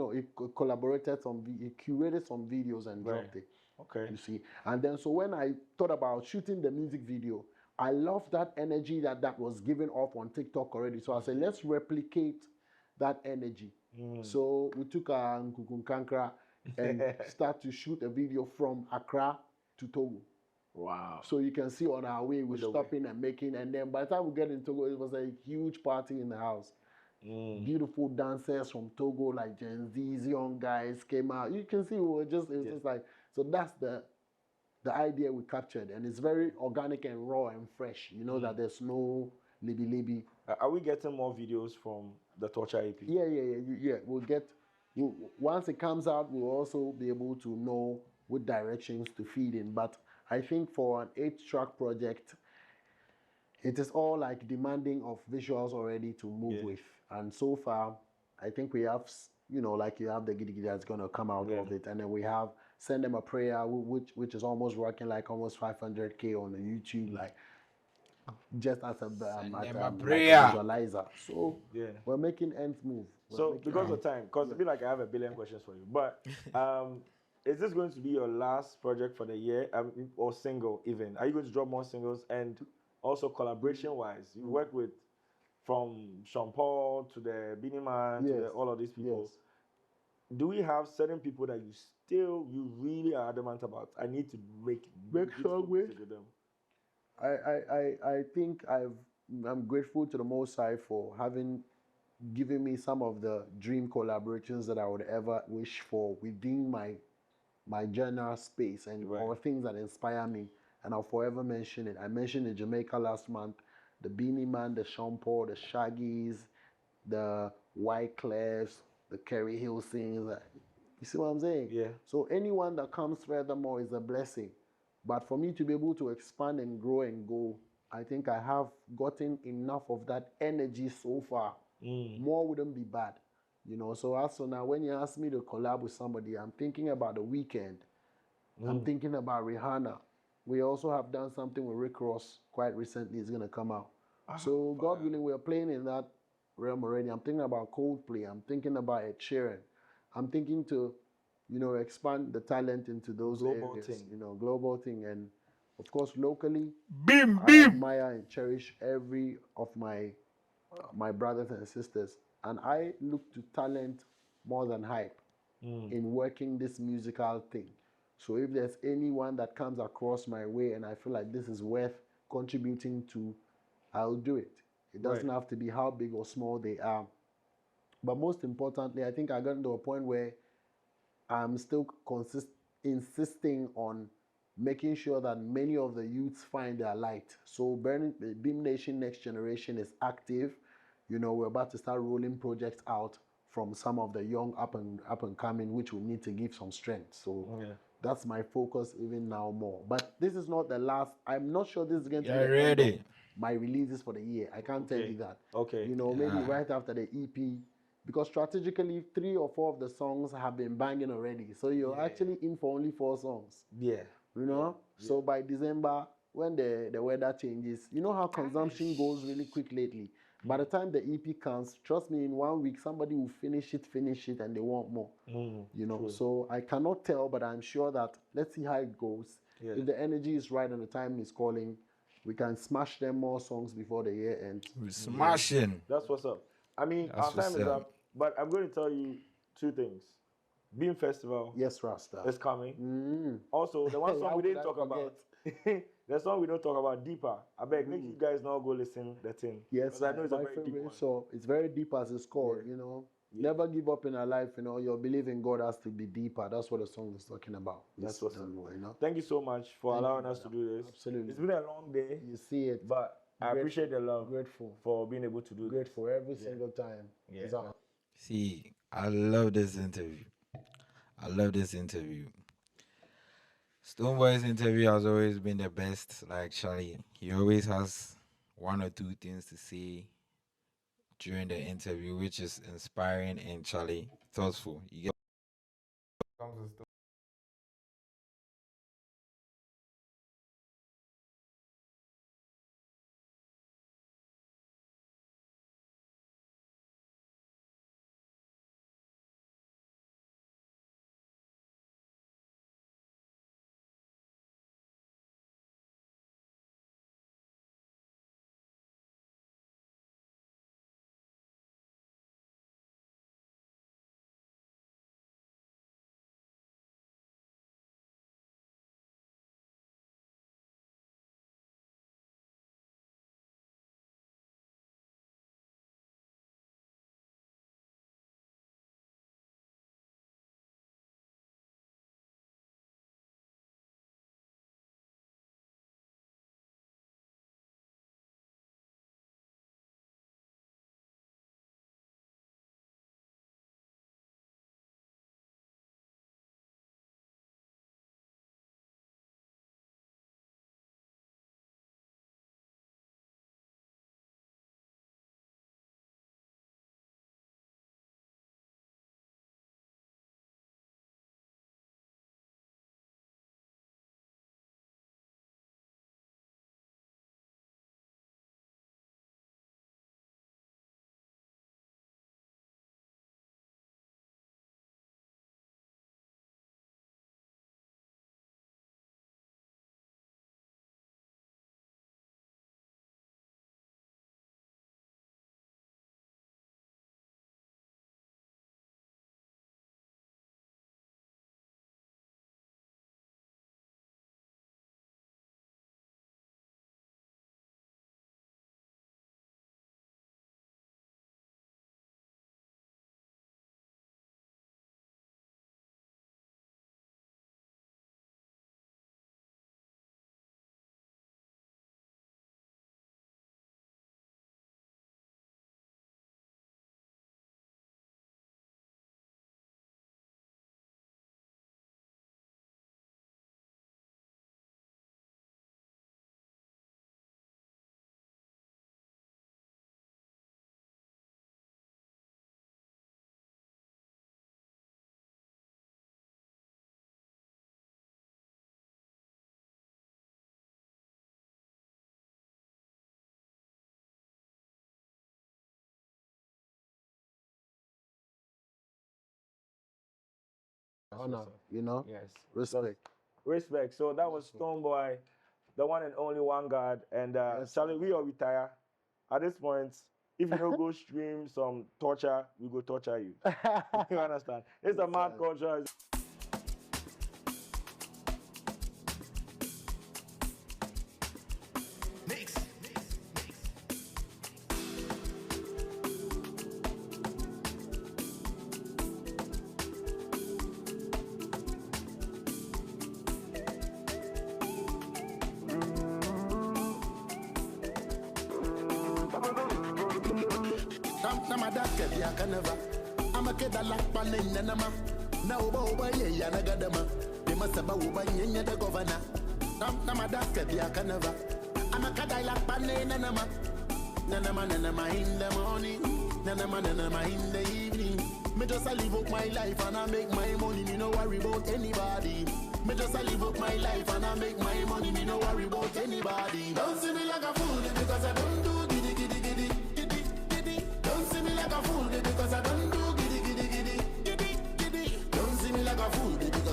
collaborated he curated some videos and dropped it. Okay. You see. And then so when I thought about shooting the music video, I love that energy that was given off on TikTok already. So I said, let's replicate that energy. So we took a Nkukunkankra and start to shoot a video from Accra to Togo. Wow. So you can see on our way, we're stopping and making, and then by the time we get in Togo, it was a huge party in the house. Beautiful dancers from Togo, like Gen Z's, young guys came out. You can see we were just like, so that's the idea we captured, and it's very organic and raw and fresh. You know that there's no libby. Are we getting more videos from the Torture EP? Yeah. Once it comes out, we'll also be able to know what directions to feed in. But I think for an 8-track project, it is all like demanding of visuals already to move with. And so far, I think we have, like you have the Giddy Giddy that's going to come out of it. And then we have Send Them a Prayer, which is almost working like almost 500K on the YouTube, like just as a visualizer. So we're making ends move. So because of time, because I feel like I have a billion questions for you, but is this going to be your last project for the year, or single even? Are you going to drop more singles? And also collaboration-wise, you work with, from Sean Paul to the Beanie Man to all of these people. Do we have certain people that you really are adamant about? I need to make sure with them. I think I'm grateful to the Most High for having given me some of the dream collaborations that I would ever wish for within my general space, and or things that inspire me, and I'll forever mention it. I mentioned in Jamaica last month, the Beanie Man, the Sean Paul, the Shaggies, the Wyclefs, the Kerry Hilsons. You see what I'm saying? Yeah. So anyone that comes furthermore is a blessing. But for me to be able to expand and grow and go, I think I have gotten enough of that energy so far. More wouldn't be bad. So as of now, when you ask me to collab with somebody, I'm thinking about The Weeknd. I'm thinking about Rihanna. We also have done something with Rick Ross quite recently. It's going to come out. So God willing, we're playing in that realm already. I'm thinking about Coldplay. I'm thinking about Ed Sheeran. I'm thinking to, expand the talent into those global areas. thing. Global thing. And of course, locally, Bim, I admire and cherish every of my brothers and sisters. And I look to talent more than hype. in working this musical thing. So if there's anyone that comes across my way and I feel like this is worth contributing to, I'll do it. It Right. doesn't have to be how big or small they are. But most importantly, I think I got to a point where I'm still insisting on making sure that many of the youths find their light. So Beam Nation Next Generation is active. You know, we're about to start rolling projects out from some of the young up and coming, which will need to give some strength. So that's my focus even now more. But this is not the last. I'm not sure this is going to be You're the end of ready. my releases for the year. I can't tell you that. Okay. You know, maybe Yeah. right after the EP, because strategically 3 or 4 of the songs have been banging already, so you're actually in for only 4 songs, Yeah. you know. So by December, when the weather changes, you know how consumption goes really quick lately. By the time the EP comes, trust me, in 1 week somebody will finish it and they want more, you know. True. So I cannot tell, but I'm sure that let's see how it goes. Yeah. If the energy is right and the time is calling, we can smash them more songs before the year ends. We're smashing. That's what's up. I mean, That's our time what's is up. up, but I'm going to tell you 2 things. Beam Festival Yes, Rasta. is coming. Mm. Also, the one Hey, song how we could didn't I talk about, forget? the song we don't talk about, Deeper. I beg, make you guys not go listen the thing. Yes, 'Cause I know it's a my very deep favorite one. song. It's very deep as it's called, you know. Never give up in our life, you know. Your belief in God has to be deeper. That's what the song is talking about. That's what's up. You know. Thank you so much for Thank you, allowing us to brother. do this. Absolutely. It's been a long day, You see it. but I appreciate the love Grateful. for being able to do this. Grateful every single time. Yeah. It's a- See, I love this interview. I love this interview. Stonebwoy's interview has always been the best. Like Charlie, he always has 1 or 2 things to say during the interview, which is inspiring and Charlie thoughtful. You get honor, you know. Yes. Respect. Respect. So that was Stonebwoy, the one and only One God. And Yes, Charlie, we all retire. At this point, if you don't go stream some torture, we go torture you. You understand? It's a mad culture. I'm a kid that like Panin and Nama. Now, over ye, Yanagadama. They must have over ye, the governor. Namadaka, Yakanava. I'm a kid I like Panin and Nama. Nanama in the morning, Nanama in the evening. Me just I live up my life and I make my money, me no worry about anybody. Me just I live up my life and I make my money, me no worry about anybody. Don't see me like a fool because I don't do giddy giddy giddy giddy giddy. Don't see me like a fool because I don't do giddy giddy giddy giddy giddy. Don't see me like a fool because